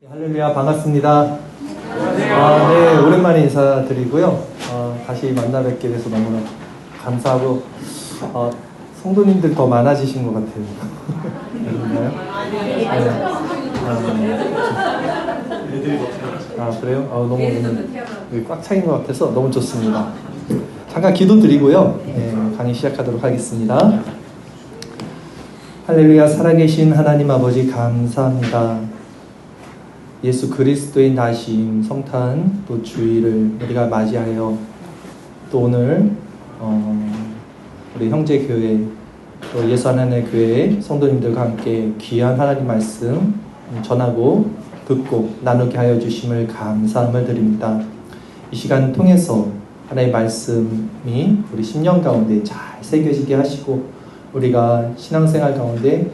할렐루야, 반갑습니다. 네, 오랜만에 인사드리고요. 다시 만나 뵙게 돼서 너무나 감사하고, 성도님들 더 많아지신 것 같아요. 그런가요? 그래요? 너무 오늘 꽉 차인 것 같아서 너무 좋습니다. 잠깐 기도 드리고요. 강의 시작하도록 하겠습니다. 할렐루야, 살아계신 하나님 아버지 감사합니다. 예수 그리스도의 나심, 성탄, 또 주일을 우리가 맞이하여 또 오늘 우리 형제교회, 또 예수 하나님의 교회 성도님들과 함께 귀한 하나님 말씀 전하고 듣고 나누게 하여 주심을 감사함을 드립니다. 이 시간 통해서 하나님의 말씀이 우리 심령 가운데 잘 새겨지게 하시고 우리가 신앙생활 가운데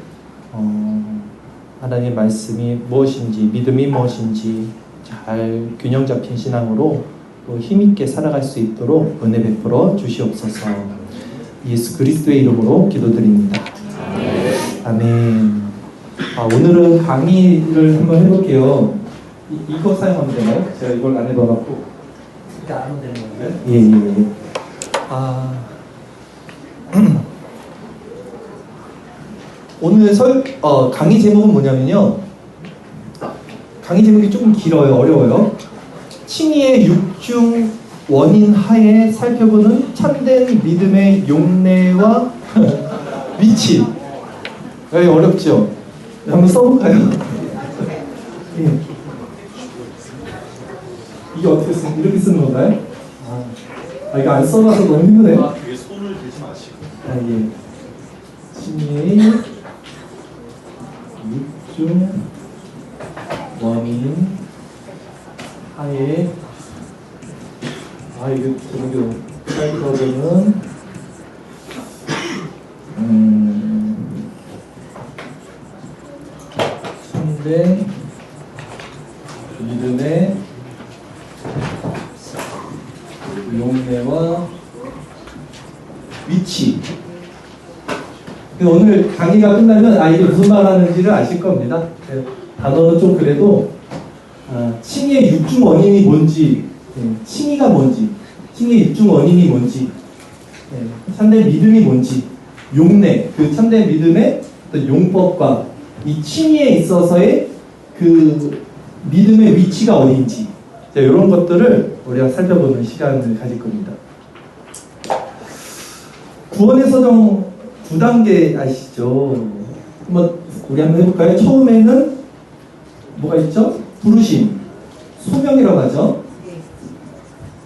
하나님의 말씀이 무엇인지, 믿음이 무엇인지 잘 균형 잡힌 신앙으로 또 힘있게 살아갈 수 있도록 은혜 베풀어 주시옵소서. 예수 그리스도의 이름으로 기도드립니다. 아멘. 오늘은 강의를 한번 해볼게요. 이거 사용하면 되나요? 제가 이걸 안 해봐갖고. 이렇게 안 하면 되는 건가요? 예. 오늘 강의 제목은 뭐냐면요. 강의 제목이 조금 길어요. 어려워요. 칭의의 육중 원인 하에 살펴보는 참된 믿음의 용례와 위치. 어렵죠? 한번 써볼까요? 예. 이게 어떻게 이렇게 쓰는 건가요? 이거 안 써봐서 너무 힘드네요. 그게 손을 대지 마시고. 예. 칭의의 육중 원인 하에 이거 제목이 살펴보는 참된 믿음의 용례와 위치. 오늘 강의가 끝나면 이게 무슨 말 하는지를 아실 겁니다. 단어는 좀 그래도 칭의의 육중 원인이 뭔지, 칭의가 뭔지, 칭의의 육중 원인이 뭔지, 참된 믿음이 뭔지, 용례, 그 참된 믿음의 어떤 용법과 이 칭의에 있어서의 그 믿음의 위치가 어딘지, 이런 것들을 우리가 살펴보는 시간을 가질 겁니다. 구원의 서정 9단계 아시죠? 우리 한번 해볼까요? 처음에는 뭐가 있죠? 부르심, 소명이라고 하죠.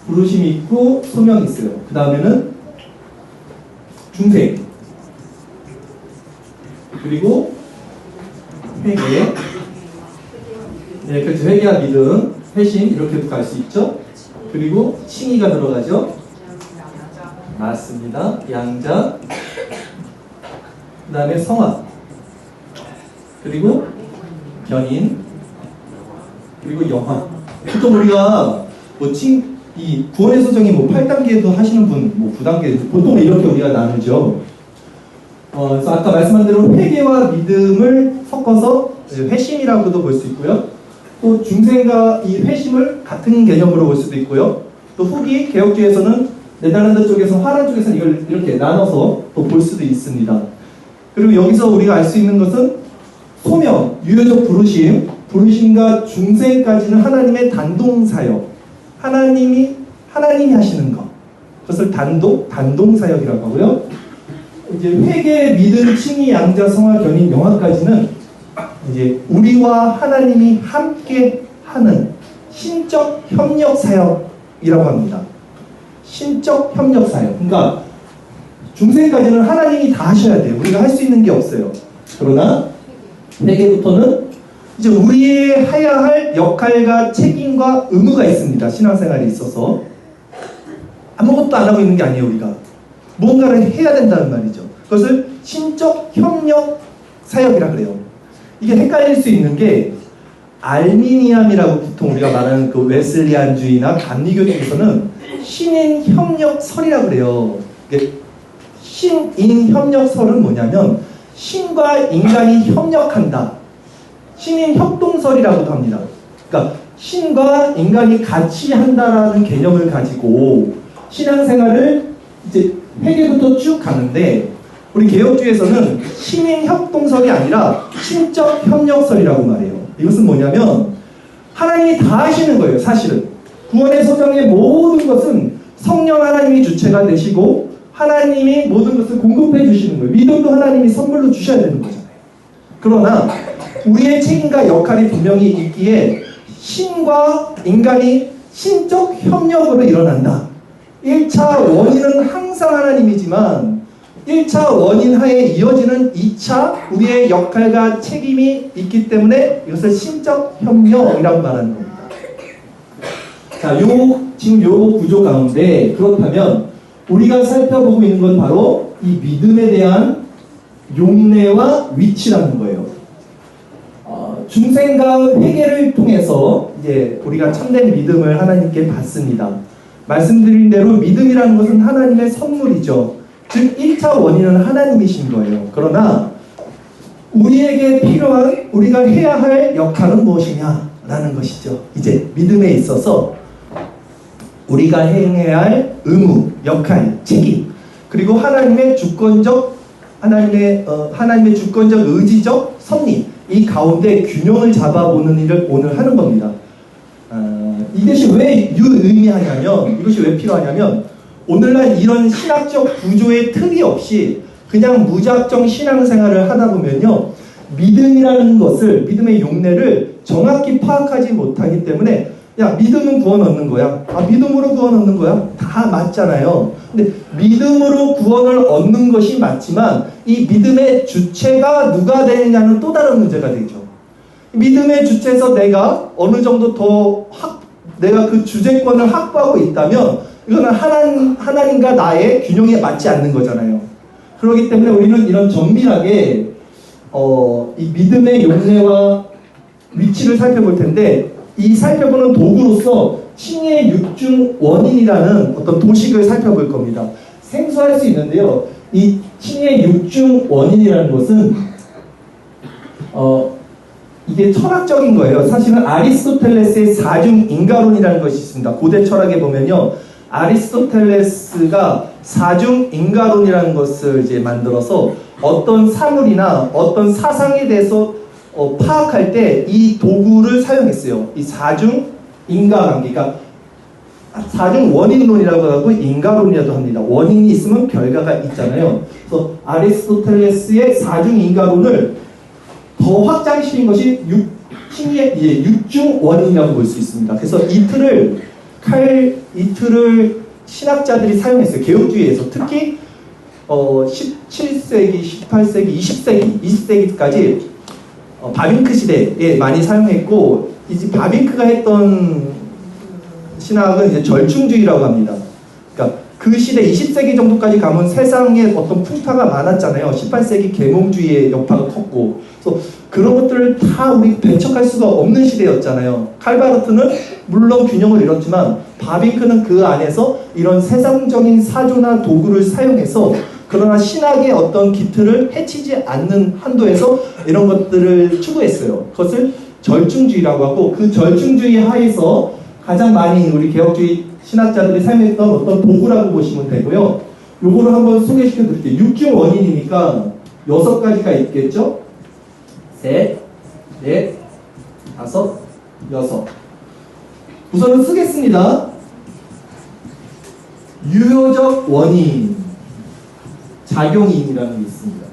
부르심이 있고 소명이 있어요. 그 다음에는 중생, 그리고 회개, 그렇죠. 회개와 믿음, 회심 이렇게도 갈 수 있죠. 그리고 칭의가 들어가죠. 맞습니다. 양자, 그 다음에 성화, 그리고 견인, 그리고 영화. 보통 우리가 이 구원의 서정이 8단계도 하시는 분, 9단계, 보통 이렇게 우리가 나누죠. 그래서 아까 말씀한 대로 회개와 믿음을 섞어서 회심이라고도 볼 수 있고요. 또 중생과 이 회심을 같은 개념으로 볼 수도 있고요. 또 후기 개혁주의에서는 네덜란드 쪽에서 화란 쪽에서는 이걸 이렇게 나눠서 또 볼 수도 있습니다. 그리고 여기서 우리가 알 수 있는 것은 소명, 유효적 부르심과 중생까지는 하나님의 단동사역, 하나님이 하시는 것, 그것을 단동사역이라고 하고요. 이제 회개, 믿음, 칭의, 양자, 성화, 견인, 영화까지는 이제 우리와 하나님이 함께 하는 신적 협력 사역이라고 합니다. 신적 협력 사역. 그러니까 중생까지는 하나님이 다 하셔야 돼요. 우리가 할 수 있는 게 없어요. 그러나 회개부터는 이제 우리의 해야 할 역할과 책임과 의무가 있습니다. 신앙생활에 있어서 아무것도 안 하고 있는 게 아니에요. 우리가 뭔가를 해야 된다는 말이죠. 그것을 신적 협력 사역이라 그래요. 이게 헷갈릴 수 있는 게 알미니안이라고 보통 우리가 말하는 그 웨슬리안주의나 감리교 쪽에서는 신인 협력설이라고 그래요. 신인 협력설은 뭐냐면 신과 인간이 협력한다. 신인 협동설이라고도 합니다. 그러니까 신과 인간이 같이 한다라는 개념을 가지고 신앙생활을 이제 회계부터 쭉 가는데 우리 개혁주의에서는 신인 협동설이 아니라 신적 협력설이라고 말해요. 이것은 뭐냐면 하나님이 다 하시는 거예요. 사실은 구원의 소정의 모든 것은 성령 하나님이 주체가 되시고 하나님이 모든 것을 공급해 주시는 거예요. 믿음도 하나님이 선물로 주셔야 되는 거잖아요. 그러나 우리의 책임과 역할이 분명히 있기에 신과 인간이 신적 협력으로 일어난다. 1차 원인은 항상 하나님이지만 1차 원인 하에 이어지는 2차 우리의 역할과 책임이 있기 때문에 이것을 신적 협력이라고 말하는 겁니다. 자, 지금 요 구조 가운데 그렇다면 우리가 살펴보고 있는 건 바로 이 믿음에 대한 용례와 위치라는 거예요. 중생과 회개를 통해서 이제 우리가 참된 믿음을 하나님께 받습니다. 말씀드린 대로 믿음이라는 것은 하나님의 선물이죠. 즉 1차 원인은 하나님이신 거예요. 그러나 우리에게 필요한 우리가 해야 할 역할은 무엇이냐라는 것이죠. 이제 믿음에 있어서 우리가 행해야 할 의무, 역할, 책임 그리고 하나님의 주권적 의지적 섭리 이 가운데 균형을 잡아보는 일을 오늘 하는 겁니다. 이것이 왜 유의미하냐면 이것이 왜 필요하냐면 오늘날 이런 신학적 구조의 틀이 없이 그냥 무작정 신앙생활을 하다 보면요 믿음이라는 것을 믿음의 용례를 정확히 파악하지 못하기 때문에 야 믿음은 구원 얻는 거야. 믿음으로 구원 얻는 거야. 다 맞잖아요. 근데 믿음으로 구원을 얻는 것이 맞지만 이 믿음의 주체가 누가 되느냐는 또 다른 문제가 되죠. 믿음의 주체에서 내가 어느 정도 내가 그 주재권을 확보하고 있다면 이거는 하나님과 나의 균형에 맞지 않는 거잖아요. 그렇기 때문에 우리는 이런 정밀하게 이 믿음의 용례와 위치를 살펴볼 텐데 이 살펴보는 도구로서 칭의 육중 원인이라는 어떤 도식을 살펴볼 겁니다. 생소할 수 있는데요. 이 칭의 육중 원인이라는 것은 이게 철학적인 거예요. 사실은 아리스토텔레스의 사중 인가론이라는 것이 있습니다. 고대 철학에 보면요. 아리스토텔레스가 사중 인가론이라는 것을 이제 만들어서 어떤 사물이나 어떤 사상에 대해서 파악할 때 이 도구를 사용했어요. 이 사중 인과관계, 그러니까 사중 원인론이라고 하고 인과론이라고 합니다. 원인이 있으면 결과가 있잖아요. 그래서 아리스토텔레스의 사중 인과론을 더 확장시킨 것이 육중 원인이라고 볼 수 있습니다. 그래서 이 틀을 신학자들이 사용했어요. 개혁주의에서 특히 17세기, 18세기, 20세기, 20세기까지 바빙크 시대에 많이 사용했고 이제 바빙크가 했던 신학은 이제 절충주의라고 합니다. 그러니까 그 시대 20세기 정도까지 가면 세상에 어떤 풍파가 많았잖아요. 18세기 계몽주의의 여파가 컸고 그래서 그런 것들을 다 우리 배척할 수가 없는 시대였잖아요. 칼바르트는 물론 균형을 잃었지만 바빙크는 그 안에서 이런 세상적인 사조나 도구를 사용해서 그러나 신학의 어떤 기틀을 해치지 않는 한도에서 이런 것들을 추구했어요. 그것을 절충주의라고 하고 그 절충주의 하에서 가장 많이 우리 개혁주의 신학자들이 사용했던 어떤 도구라고 보시면 되고요. 요거를 한번 소개시켜 드릴게요. 육중 원인이니까 6가지가 있겠죠? 셋, 넷, 다섯, 여섯. 우선은 쓰겠습니다. 유효적 원인. 작용인이라는 게 있습니다.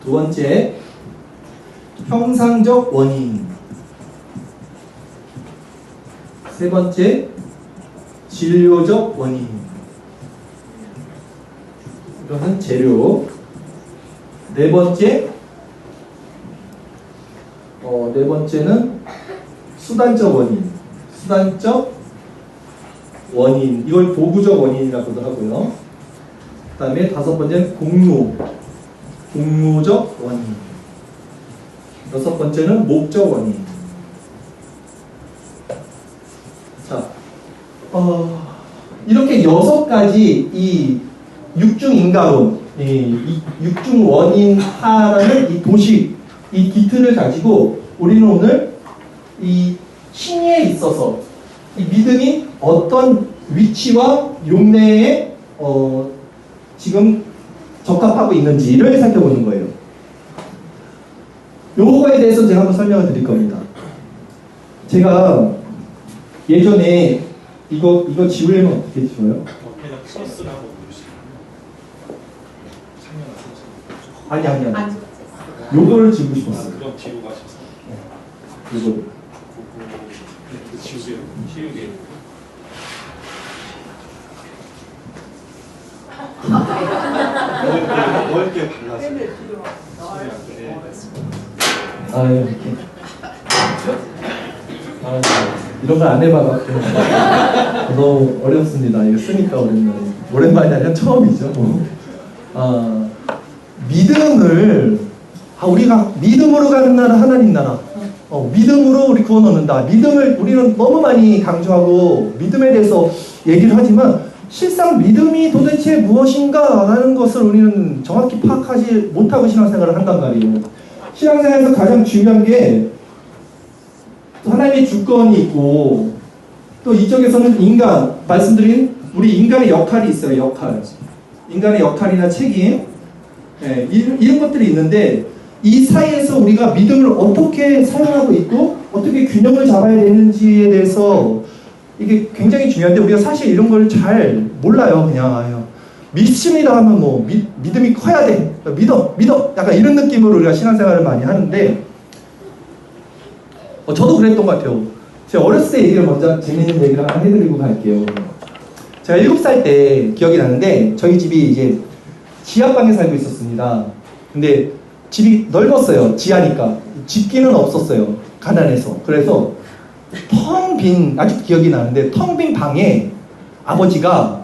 두 번째, 형상적 원인. 세 번째, 진료적 원인. 이것은 재료. 네 번째는 수단적 원인. 수단적 원인. 이걸 도구적 원인이라고도 하고요. 그 다음에 5번째는 공로적 원인. 6번째는 목적 원인. 자, 이렇게 6가지 이 육중인가론, 이 육중원인하라는 이 도식, 이 기틀을 가지고 우리는 오늘 이 신의에 있어서 이 믿음이 어떤 위치와 용례에 지금 적합하고 있는지를 살펴보는 거예요. 요거에 대해서 제가 한번 설명을 드릴 겁니다. 제가 예전에 이거 지우려면 어떻게 지워요? 그냥 플러스를 한번 누르시면 아니 안 찍었어요. 요거를 지우고 싶었어요. 그럼 뒤로 가셔서 요거를. 그 지우개로 치우개 넓게 발라서 아유, 이렇게. 아, 이런 걸 안 해봐갖고 너무 어렵습니다. 이거 쓰니까 오랜만이 아니라 처음이죠. 믿음을 우리가 믿음으로 가는 나라 하나님 나라. 믿음으로 우리 구원 얻는다. 믿음을 우리는 너무 많이 강조하고 믿음에 대해서 얘기를 하지만 실상 믿음이 도대체 무엇인가 하는 것을 우리는 정확히 파악하지 못하고 신앙생활을 한단 말이에요. 신앙생활에서 가장 중요한 게 하나님의 주권이 있고 또 이쪽에서는 인간, 말씀드린 우리 인간의 역할이 있어요. 역할. 인간의 역할이나 책임, 이런 것들이 있는데 이 사이에서 우리가 믿음을 어떻게 사용하고 있고 어떻게 균형을 잡아야 되는지에 대해서 이게 굉장히 중요한데 우리가 사실 이런 걸 잘 몰라요. 그냥 믿습니다 하면 뭐 믿음이 커야 돼. 믿어 약간 이런 느낌으로 우리가 신앙생활을 많이 하는데 저도 그랬던 것 같아요. 제가 어렸을 때 얘기를 먼저 재밌는 얘기를 하나 해드리고 갈게요. 제가 7살 때 기억이 나는데 저희 집이 이제 지하방에 살고 있었습니다. 근데 집이 넓었어요. 지하니까. 집기는 없었어요. 가난해서. 그래서 텅 빈, 아직도 기억이 나는데 텅 빈 방에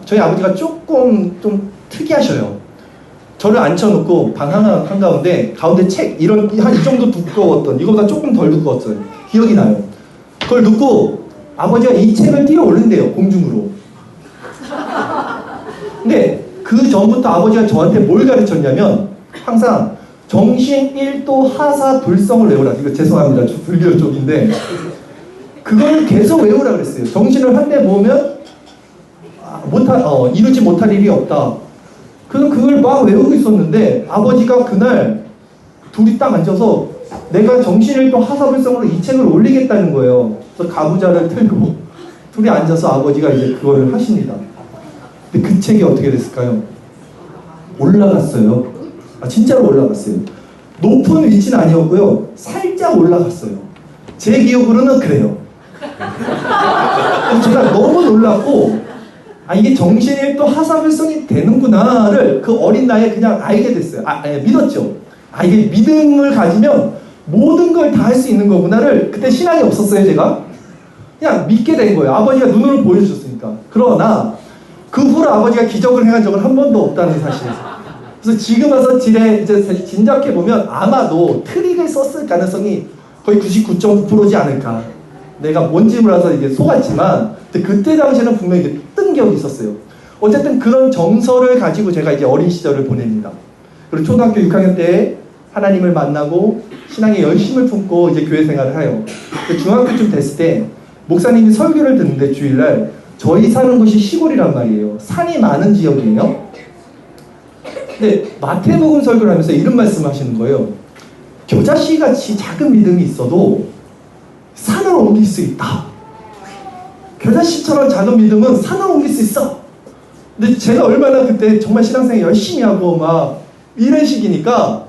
저희 아버지가 조금 좀 특이하셔요. 저를 앉혀놓고 방 한가운데 가운데 책 한 이 정도 두꺼웠던, 이거보다 조금 덜 두꺼웠어요. 기억이 나요. 그걸 놓고 아버지가 이 책을 띄어 올린대요. 공중으로. 근데 그 전부터 아버지가 저한테 뭘 가르쳤냐면 항상 정신 1도 하사 불성을 외우라. 이거 죄송합니다. 불교 쪽인데 그걸 계속 외우라 그랬어요. 정신을 한데 모으면 이루지 못할 일이 없다. 그래서 그걸 막 외우고 있었는데 아버지가 그날 둘이 딱 앉아서 내가 정신을 또 하사불성으로 이 책을 올리겠다는 거예요. 그래서 가부좌를 틀고 둘이 앉아서 아버지가 이제 그거를 하십니다. 근데 그 책이 어떻게 됐을까요? 올라갔어요. 진짜로 올라갔어요. 높은 위치는 아니었고요. 살짝 올라갔어요. 제 기억으로는 그래요. 제가 너무 놀랐고 이게 정신이 또 하사불성이 되는구나를 그 어린 나이에 그냥 알게 됐어요. 믿었죠. 이게 믿음을 가지면 모든 걸 다 할 수 있는 거구나를 그때 신앙이 없었어요. 제가 그냥 믿게 된 거예요. 아버지가 눈으로 보여주셨으니까. 그러나 그 후로 아버지가 기적을 행한 적은 한 번도 없다는 사실이에요. 그래서 지금 와서 이제 진작해 보면 아마도 트릭을 썼을 가능성이 거의 99.9%지 않을까. 내가 뭔지 몰라서 이게 속았지만 그때 당시에는 분명히 뜬 기억이 있었어요. 어쨌든 그런 정서를 가지고 제가 이제 어린 시절을 보냅니다. 그리고 초등학교 6학년 때 하나님을 만나고 신앙에 열심을 품고 이제 교회 생활을 해요. 중학교쯤 됐을 때 목사님이 설교를 듣는데 주일날 저희 사는 곳이 시골이란 말이에요. 산이 많은 지역이에요. 근데 마태복음 설교를 하면서 이런 말씀을 하시는 거예요. 겨자씨같이 작은 믿음이 있어도 산을 옮길 수 있다. 겨자씨처럼 작은 믿음은 산을 옮길 수 있어. 근데 제가 얼마나 그때 정말 신앙생활 열심히 하고 막 이런 식이니까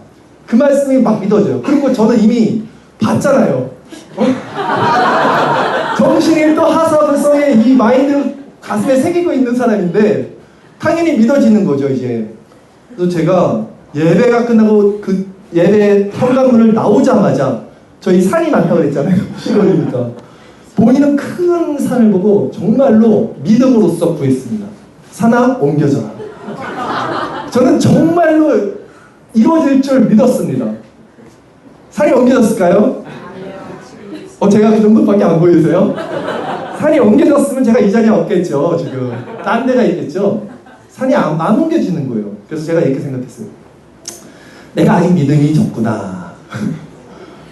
그 말씀이 막 믿어져요. 그리고 저는 이미 봤잖아요. 정신이 또 하사불성의 이 마인드를 가슴에 새기고 있는 사람인데 당연히 믿어지는 거죠. 이제 그래서 제가 예배가 끝나고 그 예배 현관문을 나오자마자 저희 산이 많다고 그랬잖아요. 시골이니까 보이는 큰 산을 보고 정말로 믿음으로써 구했습니다. 산아 옮겨져라. 저는 정말로 이루어질 줄 믿었습니다. 산이 옮겨졌을까요? 제가 그 정도밖에 안 보이세요? 산이 옮겨졌으면 제가 이 자리에 없겠죠. 지금 딴 데가 있겠죠. 산이 안 옮겨지는 거예요. 그래서 제가 이렇게 생각했어요. 내가 아직 믿음이 적구나.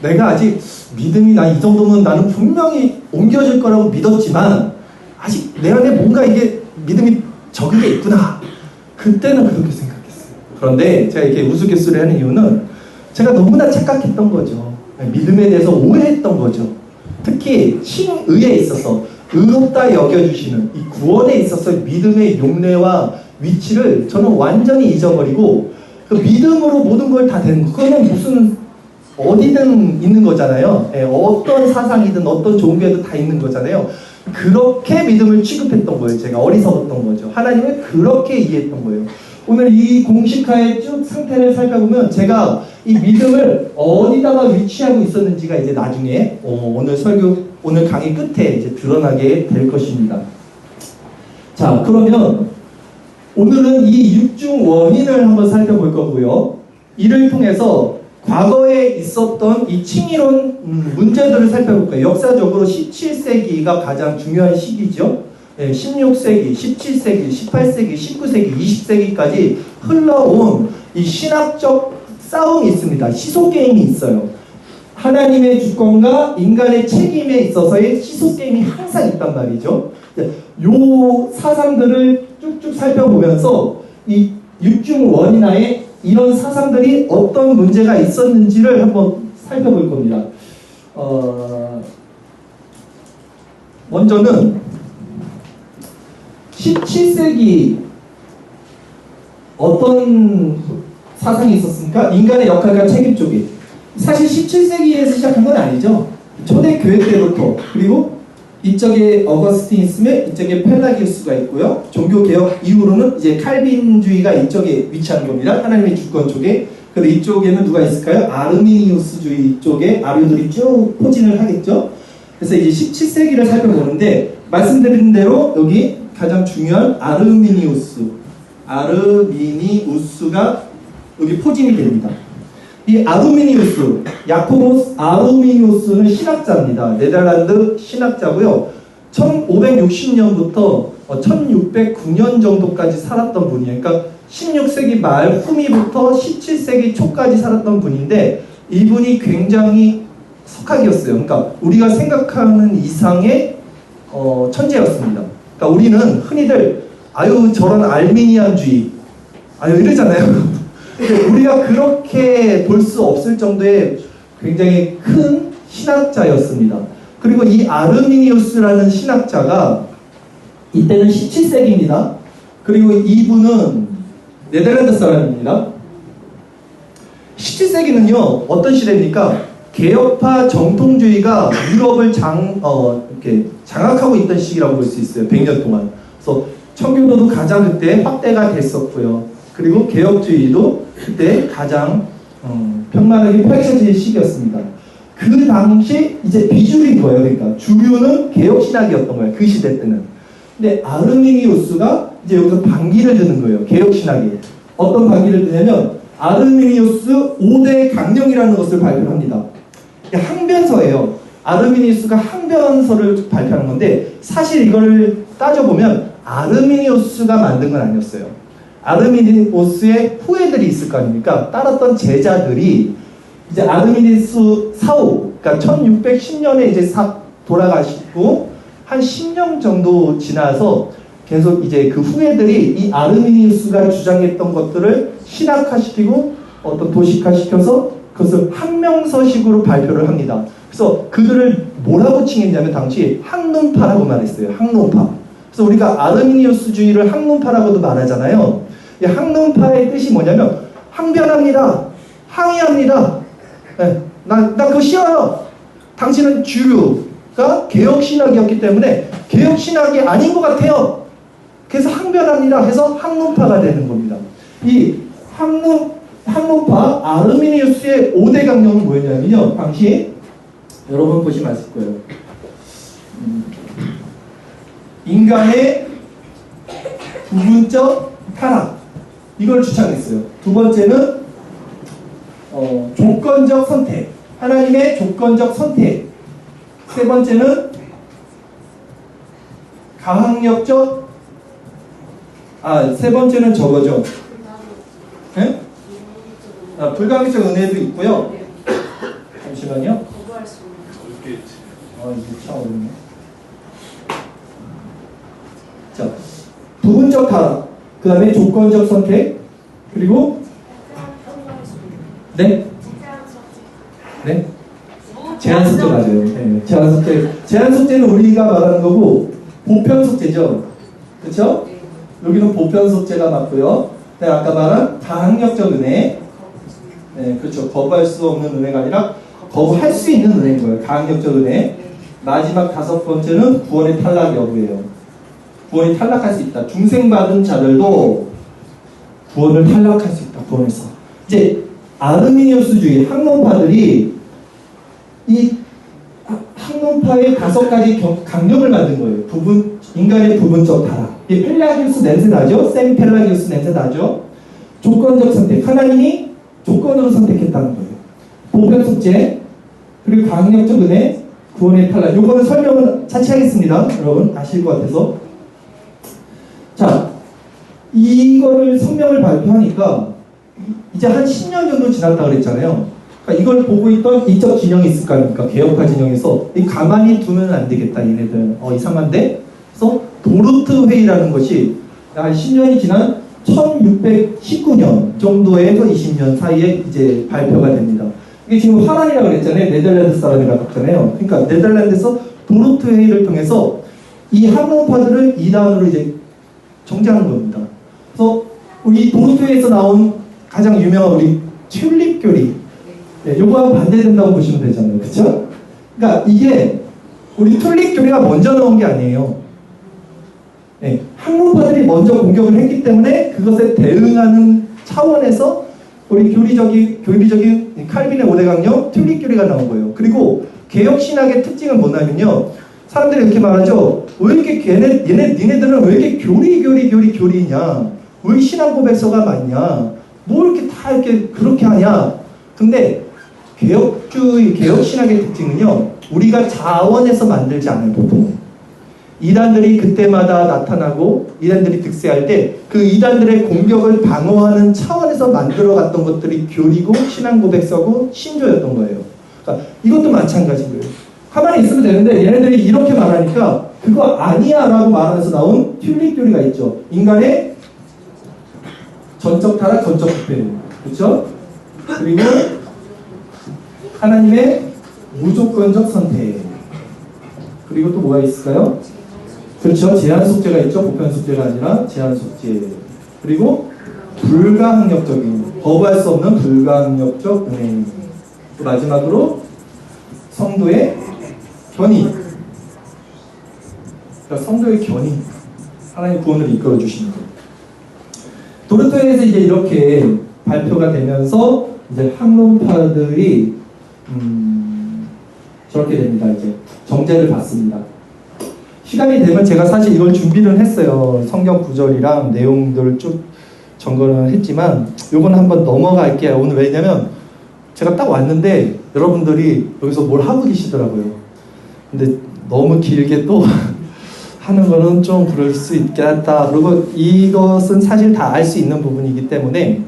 내가 아직 믿음이 나 이 정도면 나는 분명히 옮겨질 거라고 믿었지만 아직 내 안에 뭔가 이게 믿음이 적은 게 있구나. 그때는 그렇게 생각했어요. 그런데 제가 이렇게 우스갯소리 하는 이유는 제가 너무나 착각했던 거죠. 믿음에 대해서 오해했던 거죠. 특히 칭의에 있어서 의롭다 여겨주시는 이 구원에 있어서 믿음의 용례와 위치를 저는 완전히 잊어버리고 그 믿음으로 모든 걸 다 되는 거. 그거는 무슨 어디든 있는 거잖아요. 예, 어떤 사상이든 어떤 종교에도 다 있는 거잖아요. 그렇게 믿음을 취급했던 거예요. 제가 어리석었던 거죠. 하나님을 그렇게 이해했던 거예요. 오늘 이 공식화의 쭉 상태를 살펴보면 제가 이 믿음을 어디다가 위치하고 있었는지가 이제 나중에 오늘 오늘 강의 끝에 이제 드러나게 될 것입니다. 자, 그러면 오늘은 이 육중 원인을 한번 살펴볼 거고요. 이를 통해서 과거에 있었던 이 칭의론 문제들을 살펴볼 거예요. 역사적으로 17세기가 가장 중요한 시기죠. 16세기, 17세기, 18세기, 19세기, 20세기까지 흘러온 이 신학적 싸움이 있습니다. 시소게임이 있어요. 하나님의 주권과 인간의 책임에 있어서의 시소게임이 항상 있단 말이죠. 요 사상들을 쭉쭉 살펴보면서 이 육중 원인하에 이런 사상들이 어떤 문제가 있었는지를 한번 살펴볼 겁니다. 먼저는 17세기 어떤 사상이 있었습니까? 인간의 역할과 책임 쪽이. 사실 17세기에서 시작한 건 아니죠. 초대교회 때부터. 그리고 이쪽에 어거스틴이 있으면 이쪽에 펠라기우스가 있고요. 종교개혁 이후로는 이제 칼빈주의가 이쪽에 위치하는 겁니다. 하나님의 주권 쪽에. 그리고 이쪽에는 누가 있을까요? 아르미니우스주의 쪽에 아류들이 쭉 포진을 하겠죠. 그래서 이제 17세기를 살펴보는데 말씀드린 대로 여기 가장 중요한 아르미니우스가 여기 포진이 됩니다. 이 아르미니우스, 야코보스 아르미니우스는 신학자입니다. 네덜란드 신학자고요. 1560년부터 1609년 정도까지 살았던 분이에요. 그러니까 16세기 말 후미부터 17세기 초까지 살았던 분인데 이분이 굉장히 석학이었어요. 그러니까 우리가 생각하는 이상의 천재였습니다. 그러니까 우리는 흔히들 아유 저런 알미니안주의 아유 이러잖아요. 우리가 그렇게 볼 수 없을 정도의 굉장히 큰 신학자였습니다. 그리고 이 아르미니우스라는 신학자가 이때는 17세기입니다. 그리고 이분은 네덜란드 사람입니다. 17세기는요 어떤 시대입니까? 개혁파 정통주의가 유럽을 이렇게 장악하고 있던 시기라고 볼 수 있어요. 100년 동안. 그래서 청교도도 가장 그때 확대가 됐었고요. 그리고 개혁주의도 그때 가장 평만하게 펼쳐질 시기였습니다. 그 당시 이제 비주류인 거예요. 그러니까 주류는 개혁신학이었던 거예요. 그 시대 때는. 근데 아르미니우스가 이제 여기서 반기를 드는 거예요. 개혁신학이. 어떤 반기를 드냐면 아르미니우스 5대 강령이라는 것을 발표합니다. 항변서예요. 아르미니우스가 항변서를 발표하는 건데 사실 이걸 따져보면 아르미니우스가 만든 건 아니었어요. 아르미니우스의 후예들이 있을 거 아닙니까? 따랐던 제자들이 이제 아르미니우스 사후, 그러니까 1610년에 이제 돌아가시고 한 10년 정도 지나서 계속 이제 그 후예들이 이 아르미니우스가 주장했던 것들을 신학화시키고 어떤 도식화시켜서 그것을 학명서식으로 발표를 합니다. 그래서 그들을 뭐라고 칭했냐면 당시 학론파라고 말했어요. 학론파. 그래서 우리가 아르미니우스주의를 학론파라고도 말하잖아요. 이 학론파의 뜻이 뭐냐면 항변합니다. 항의합니다. 네, 나 그거 싫어요. 당신은 주류가 개혁신학이었기 때문에 개혁신학이 아닌 것 같아요. 그래서 항변합니다 해서 학론파가 되는 겁니다. 이 학론파 아르미니우스의 5대 강령은 뭐였냐면요. 당시 여러분 보시면 아실 거예요. 인간의 부분적 타락 이걸 주창했어요. 두 번째는 조건적 선택 하나님의 조건적 선택. 세 번째는 가항력적 세 번째는 저거죠. 네? 불가항력적 은혜도 있고요. 잠시만요. 잠시만요. 거부할 수 있는. 어렵겠지. 이게 참 어렵네. 자, 부분적 타락, 그 다음에 조건적 선택, 그리고 거부할 수 있는. 네, 네, 제한 숙제 맞아요. 네, 제한 숙제. 제한 숙제는 우리가 말하는 거고 보편 숙제죠. 그렇죠? 여기는 보편 숙제가 맞고요. 네, 아까 말한 다학력적 은혜. 네, 그렇죠. 거부할 수 없는 은혜가 아니라 거부할 수 있는 은혜인 거예요. 다학력적 은혜. 마지막 5번째는 구원의 탈락 여부예요. 구원이 탈락할 수 있다. 중생받은 자들도 구원을 탈락할 수 있다. 구원에서. 이제 아르미니우스주의 학론파들이 이 학론파의 5가지 강령을 만든 거예요. 인간의 부분적 타락. 이 펠라기우스 냄새 나죠? 생 펠라기우스 냄새 나죠? 조건적 선택. 하나님이 조건으로 선택했다는 거예요. 보편 숙제, 그리고 강력적 은혜, 구원의 탈락. 요거는 설명은 차치 하겠습니다. 여러분 아실 것 같아서. 자, 이거를 성명을 발표하니까 이제 한 10년 정도 지났다 그랬잖아요. 그러니까 이걸 보고 있던 이적 진영이 있을 거 아닙니까? 개혁파 진영에서 가만히 두면 안 되겠다. 얘네들 이상한데? 그래서 도르트 회의라는 것이 한 10년이 지난 1619년 정도에서 20년 사이에 이제 발표가 됩니다. 이게 지금 화란이라고 그랬잖아요. 네덜란드 사람이라고 했잖아요. 그러니까 네덜란드에서 도르트 회의를 통해서 이 학문파들을 이단으로 이제 정지하는 겁니다. 그래서 우리 도르트 회의에서 나온 가장 유명한 우리 튤립 교리, 네, 요거와 반대된다고 보시면 되잖아요. 그쵸? 그러니까 이게 우리 튤립 교리가 먼저 나온 게 아니에요. 네, 학문파들이 먼저 공격을 했기 때문에 그것에 대응하는 차원에서 우리 교리적인 칼빈의 5대 강령 튤립 교리가 나온 거예요. 그리고 개혁 신학의 특징은 뭐냐면요. 사람들이 이렇게 말하죠. 왜 이렇게 니네들은 왜 이렇게 교리냐? 왜 신앙 고백서가 많냐? 뭐 이렇게 다 이렇게 그렇게 하냐? 근데 개혁 신학의 특징은요. 우리가 자원해서 만들지 않아요, 보통. 이단들이 그때마다 나타나고 이단들이 득세할 때 그 이단들의 공격을 방어하는 차원에서 만들어갔던 것들이 교리고 신앙 고백서고 신조였던 거예요. 그러니까 이것도 마찬가지인 거예요. 가만히 있으면 되는데 얘네들이 이렇게 말하니까 그거 아니야 라고 말하면서 나온 튤립 교리가 있죠. 인간의 전적 타락, 전적 부패. 그렇죠? 그리고 하나님의 무조건적 선택. 그리고 또 뭐가 있을까요? 그렇죠. 제한 숙제가 있죠. 보편 숙제가 아니라 제한 숙제. 그리고 불가항력적인, 거부할 수 없는 불가항력적 은혜. 또 마지막으로 성도의 견인. 그러니까 성도의 견인. 하나님 구원을 이끌어 주시는 거예요. 도르토에서 이제 이렇게 발표가 되면서 이제 학론파들이 저렇게 됩니다. 이제 정죄를 받습니다. 시간이 되면 제가 사실 이걸 준비는 했어요. 성경 구절이랑 내용들을 쭉 점검을 했지만 요건 한번 넘어갈게요. 오늘 왜냐면 제가 딱 왔는데 여러분들이 여기서 뭘 하고 계시더라고요. 근데 너무 길게 또 하는 거는 좀 그럴 수 있겠다. 그리고 이것은 사실 다 알 수 있는 부분이기 때문에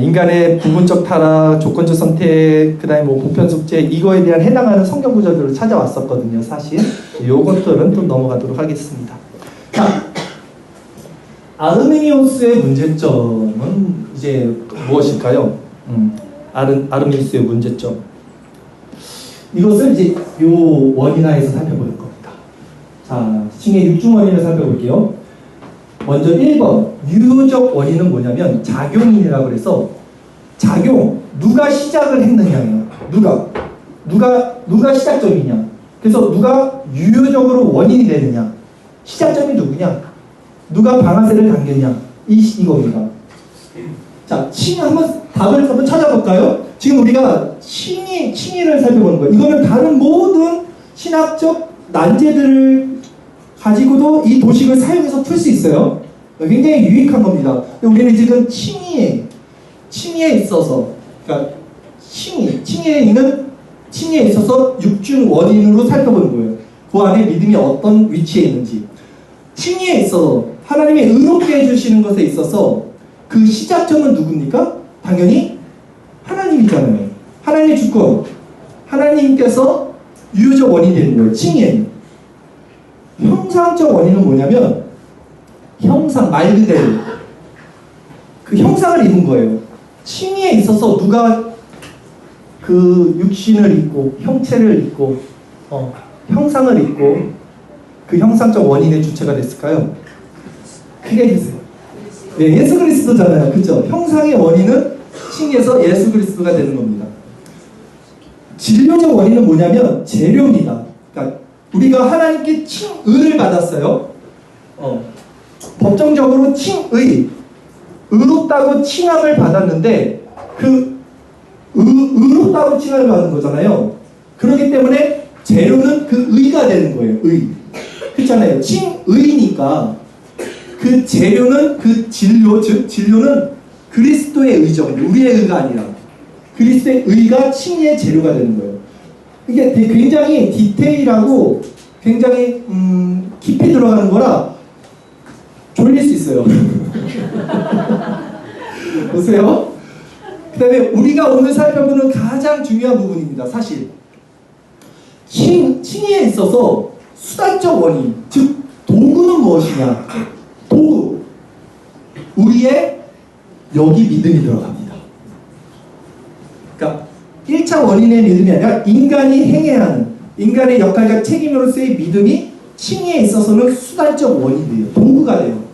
인간의 부분적 타락, 조건적 선택, 그 다음에 뭐 보편 숙제 이거에 대한 해당하는 성경 구절들을 찾아왔었거든요. 사실 요것들은 좀 넘어가도록 하겠습니다. 자, 아르미니우스의 문제점은 이제 무엇일까요? 아르미니우스의 문제점. 이것을 이제 요 원인화에서 살펴볼 겁니다. 자, 칭의 6중원인을 살펴볼게요. 먼저 1번 유효적 원인은 뭐냐면 작용인이라고 해서 작용, 누가 시작을 했느냐예요. 누가 시작점이냐. 그래서 누가 유효적으로 원인이 되느냐. 시작점이 누구냐. 누가 방아쇠를 당겼냐. 이겁니다. 자, 답을 한번 찾아볼까요? 지금 우리가 칭의를 살펴보는 거예요. 이거는 다른 모든 신학적 난제들을 가지고도 이 도식을 사용해서 풀 수 있어요. 굉장히 유익한 겁니다. 우리는 지금 칭의에 있어서, 그러니까 칭의에 있어서 육중 원인으로 살펴보는 거예요. 그 안에 믿음이 어떤 위치에 있는지. 칭의에 있어서 하나님이 의롭게 해주시는 것에 있어서 그 시작점은 누굽니까? 당연히 하나님이잖아요. 하나님의 주권. 하나님께서 유효적 원인이 되는 거예요. 칭의. 형상적 원인은 뭐냐면 형상, 말 그대로 그 형상을 입은 거예요. 칭의에 있어서 누가 그 육신을 입고 형체를 입고 형상을 입고 그 형상적 원인의 주체가 됐을까요? 크게 해주세요. 네, 예수 그리스도잖아요. 그죠? 형상의 원인은 칭의에서 예수 그리스도가 되는 겁니다. 진료적 원인은 뭐냐면 재료입니다. 그러니까 우리가 하나님께 칭의를 받았어요. 법정적으로 칭의, 의롭다고 칭함을 받았는데 그 의롭다고 칭함을 받은 거잖아요. 그렇기 때문에 재료는 그 의가 되는 거예요. 의. 그렇잖아요. 칭의니까 그 재료는 그 진료, 즉 진료는 그리스도의 의죠. 우리의 의가 아니라 그리스도의 의가 칭의의 재료가 되는 거예요. 이게 굉장히 디테일하고 굉장히 깊이 들어가는 거라 졸릴 수 있어요. 보세요. 그 다음에 우리가 오늘 살펴보는 가장 중요한 부분입니다. 사실 칭의에 있어서 수단적 원인, 즉 도구는 무엇이냐. 도구, 우리의 여기 믿음이 들어갑니다. 그러니까 1차 원인의 믿음이 아니라 인간이 행해야 하는 인간의 역할과 책임으로서의 믿음이 칭의에 있어서는 수단적 원인이 돼요. 도구가 돼요.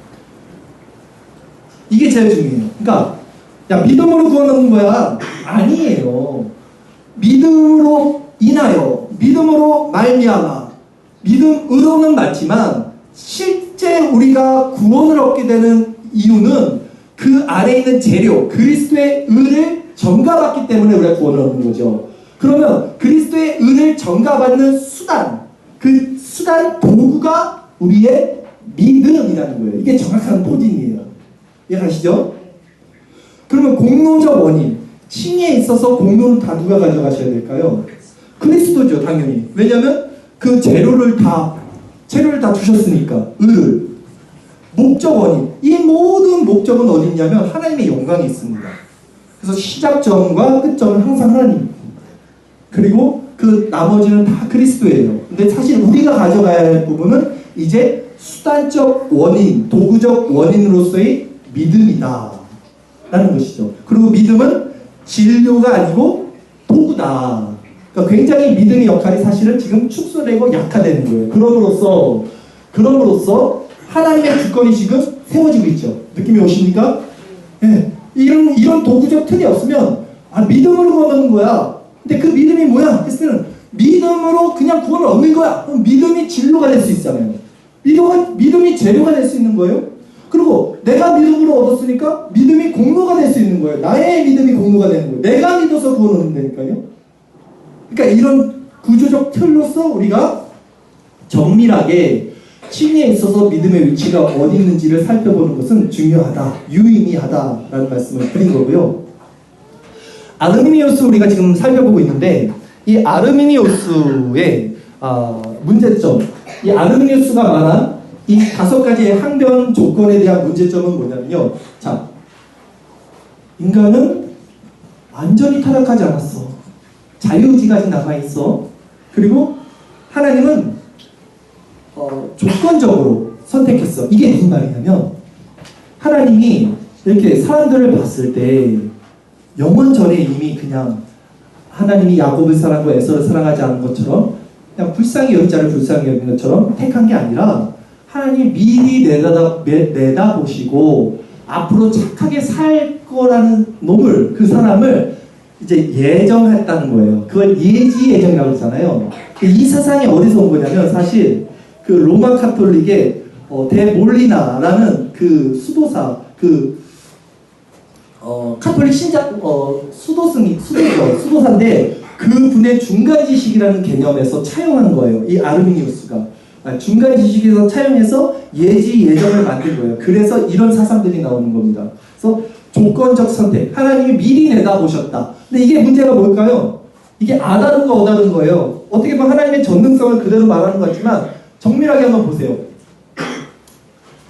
이게 제일 중요해요. 그러니까 야 믿음으로 구원하는 거야. 아니에요. 믿음으로 인하여 믿음으로 말미암아 믿음으로는 맞지만 실제 우리가 구원을 얻게 되는 이유는 그 안에 있는 재료 그리스도의 의를 전가받기 때문에 우리가 구원을 얻는 거죠. 그러면 그리스도의 의를 전가받는 수단, 그 수단 도구가 우리의 믿음이라는 거예요. 이게 정확한 포진이에요. 이해가시죠? 그러면 공로적 원인, 칭의에 있어서 공로는 다 누가 가져가셔야 될까요? 그리스도죠, 당연히. 왜냐하면 그 재료를 다 주셨으니까. 의를. 목적 원인. 이 모든 목적은 어디 있냐면 하나님의 영광이 있습니다. 그래서 시작점과 끝점은 항상 하나님입니다. 그리고 그 나머지는 다 그리스도예요. 근데 사실 우리가 가져가야 할 부분은 이제 수단적 원인, 도구적 원인으로서의 믿음이다 라는 것이죠. 그리고 믿음은 진료가 아니고 도구다. 그러니까 굉장히 믿음의 역할이 사실은 지금 축소되고 약화되는 거예요. 그럼으로써 하나님의 주권이 지금 세워지고 있죠. 느낌이 오십니까? 네. 이런 도구적 틀이 없으면 믿음으로 구원하는 거야. 근데 그 믿음이 뭐야? 했을 때는 믿음으로 그냥 구원을 얻는 거야. 그럼 믿음이 진로가 될 수 있잖아요. 믿음이 재료가 될 수 있는 거예요. 그리고 내가 믿음으로 얻었으니까 믿음이 공로가 될 수 있는 거예요. 나의 믿음이 공로가 되는 거예요. 내가 믿어서 구원을 얻는다니까요. 그러니까 이런 구조적 틀로서 우리가 정밀하게 칭의에 있어서 믿음의 위치가 어디 있는지를 살펴보는 것은 중요하다, 유의미하다라는 말씀을 드린 거고요. 아르미니우스 우리가 지금 살펴보고 있는데 이 아르미니우스의 문제점, 이 아르미니우스가 말한 이 5가지의 항변 조건에 대한 문제점은 뭐냐면요. 자, 인간은 완전히 타락하지 않았어. 자유의지가 아직 남아있어. 그리고 하나님은 조건적으로 선택했어. 이게 무슨 말이냐면 하나님이 이렇게 사람들을 봤을 때 영원 전에 이미 그냥 하나님이 야곱을 사랑하고 에서를 사랑하지 않은 것처럼 그냥 불쌍히 여긴 자를 불쌍히 여긴 것처럼 택한 게 아니라 하나님이 미리 내다보시고 앞으로 착하게 살 거라는 놈을, 그 사람을 이제 예정했다는 거예요. 그걸 예지 예정이라고 그러잖아요. 이 사상이 어디서 온 거냐면 사실 그 로마 카톨릭의 데몰리나라는 그 수도사, 카톨릭 신자 수도사인데 그 분의 중간 지식이라는 개념에서 차용한 거예요. 이 아르미니우스가 중간 지식에서 차용해서 예지 예정을 만든 거예요. 그래서 이런 사상들이 나오는 겁니다. 그래서 조건적 선택, 하나님이 미리 내다보셨다. 근데 이게 문제가 뭘까요? 이게 아다른거 어다른 거예요. 어떻게 보면 하나님의 전능성을 그대로 말하는 것 같지만 정밀하게 한번 보세요.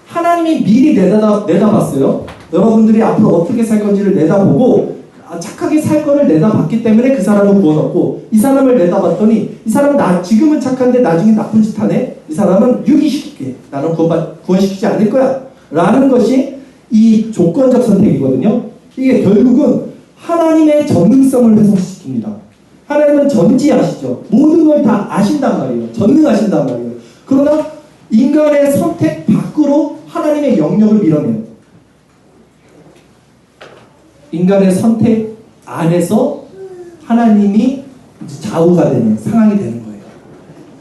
하나님이 미리 내다봤어요. 여러분들이 앞으로 어떻게 살 건지를 내다보고 착하게 살 거를 내다봤기 때문에 그 사람을 구원 얻고, 이 사람을 내다봤더니 이 사람은 지금은 착한데 나중에 나쁜 짓 하네. 이 사람은 유기시킬게. 나는 구원시키지 않을 거야. 라는 것이 이 조건적 선택이거든요. 이게 결국은 하나님의 전능성을 훼손시킵니다. 하나님은 전지아시죠. 모든 걸 다 아신단 말이에요. 전능하신단 말이에요. 그러나 인간의 선택 밖으로 하나님의 영역을 밀어내요. 인간의 선택 안에서 하나님이 좌우가 되는 상황이 되는 거예요.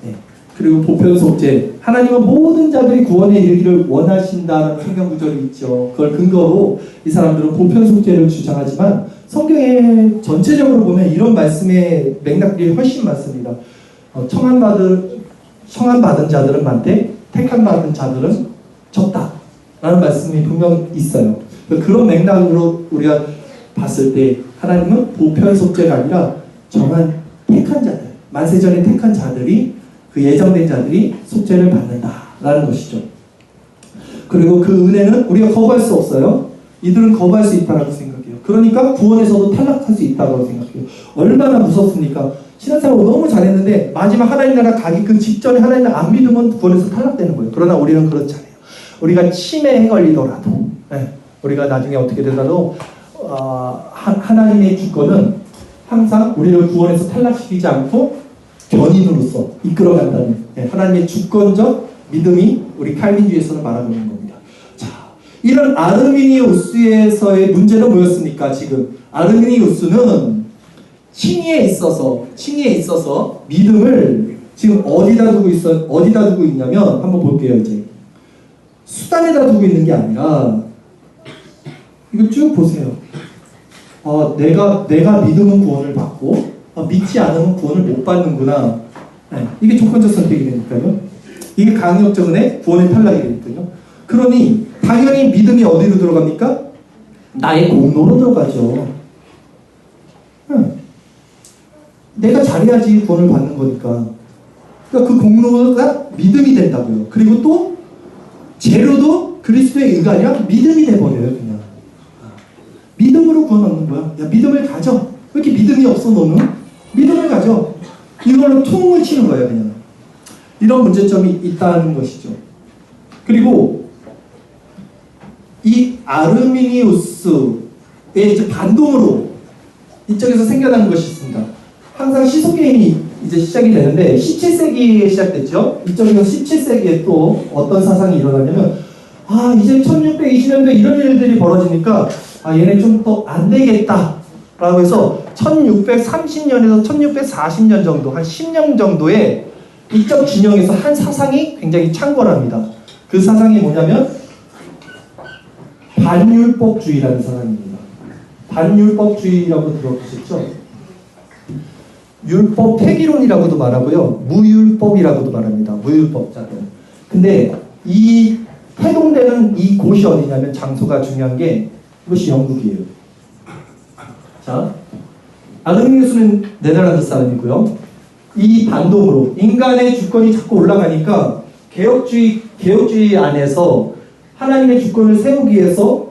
네. 그리고 보편 속죄. 하나님은 모든 자들이 구원에 이르기를 원하신다는 성경 구절이 있죠. 그걸 근거로 이 사람들은 보편 속죄를 주장하지만 성경에 전체적으로 보면 이런 말씀의 맥락들이 훨씬 많습니다. 청함받은 자들은 많되 택함받은 자들은 적다라는 말씀이 분명 있어요. 그런 맥락으로 우리가 봤을 때 하나님은 보편 속죄가 아니라 정한 택한 자들, 만세전에 택한 자들이, 그 예정된 자들이 속죄를 받는다라는 것이죠. 그리고 그 은혜는 우리가 거부할 수 없어요. 이들은 거부할 수 있다라고 생각해요. 그러니까 구원에서도 탈락할 수 있다고 생각해요. 얼마나 무섭습니까? 신앙생활 너무 잘했는데 마지막 하나님 나라 가기 그 직전에 하나님을 안 믿으면 구원에서 탈락되는 거예요. 그러나 우리는 그렇지 않아요. 우리가 치매에 걸리더라도, 우리가 나중에 어떻게 되더라도 하나님의 주권은 항상 우리를 구원에서 탈락시키지 않고 견인으로서 이끌어간다는 하나님의 주권적 믿음이 우리 칼빈주의에서는 말하고 있는 겁니다. 자, 이런 아르미니우스에서의 문제는 뭐였습니까? 지금 아르미니우스는 칭의에 있어서 믿음을 지금 어디다 두고 있냐면 한번 볼게요. 이제 수단에다 두고 있는 게 아니라 이거 쭉 보세요. 내가 믿으면 구원을 받고 믿지 않으면 구원을 못 받는구나. 이게 조건적 선택이 되니까요. 이게 강력적 은혜, 구원의 탈락이 되니까요. 그러니 당연히 믿음이 어디로 들어갑니까? 나의 공로로 들어가죠. 내가 잘해야지 구원을 받는 거니까. 그러니까 그 공로가 믿음이 된다고요. 그리고 또 재료도 그리스도의 의가 아니라 믿음이 돼버려요. 그냥 믿음으로 구원 얻는 거야. 야, 믿음을 가져. 왜 이렇게 믿음이 없어 너는? 믿음을 가져. 이걸로 퉁을 치는 거예요. 그냥 이런 문제점이 있다는 것이죠. 그리고 이 아르미니우스의 이제 반동으로 이쪽에서 생겨나는 것이 있습니다. 항상 시소게임이 이제 시작이 되는데 17세기에 시작됐죠. 이쪽에서 17세기에 또 어떤 사상이 일어나냐면 이제 1620년도에 이런 일들이 벌어지니까 얘네 좀 더 안 되겠다 라고 해서 1630년에서 1640년 정도, 한 10년 정도의 이쪽 진영에서 한 사상이 굉장히 창궐합니다. 그 사상이 뭐냐면 반율법주의라는 사상입니다. 반율법주의라고 들어보셨죠? 율법 폐기론이라고도 말하고요. 무율법이라고도 말합니다. 무율법자들. 근데 이 태동되는 이 곳이 어디냐면 장소가 중요한 게 이것이 영국이에요. 자, 아르미니우스는 네덜란드 사람이고요. 이 반동으로 인간의 주권이 자꾸 올라가니까 개혁주의 안에서 하나님의 주권을 세우기 위해서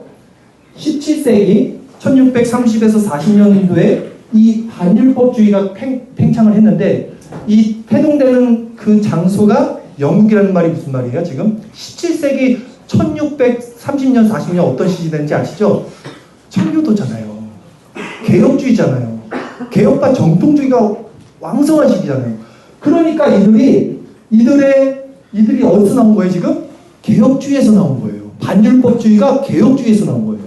17세기 1630에서 40년도에 이 반율법주의가 팽창을 했는데 이 태동되는 그 장소가 영국이라는 말이 무슨 말이에요? 지금 17세기 1630년 40년 어떤 시기인지 아시죠? 청교도잖아요. 개혁주의잖아요. 개혁과 정통주의가 왕성한 시기잖아요. 그러니까 이들이 어디서 나온 거예요 지금? 개혁주의에서 나온 거예요. 반율법주의가 개혁주의에서 나온 거예요.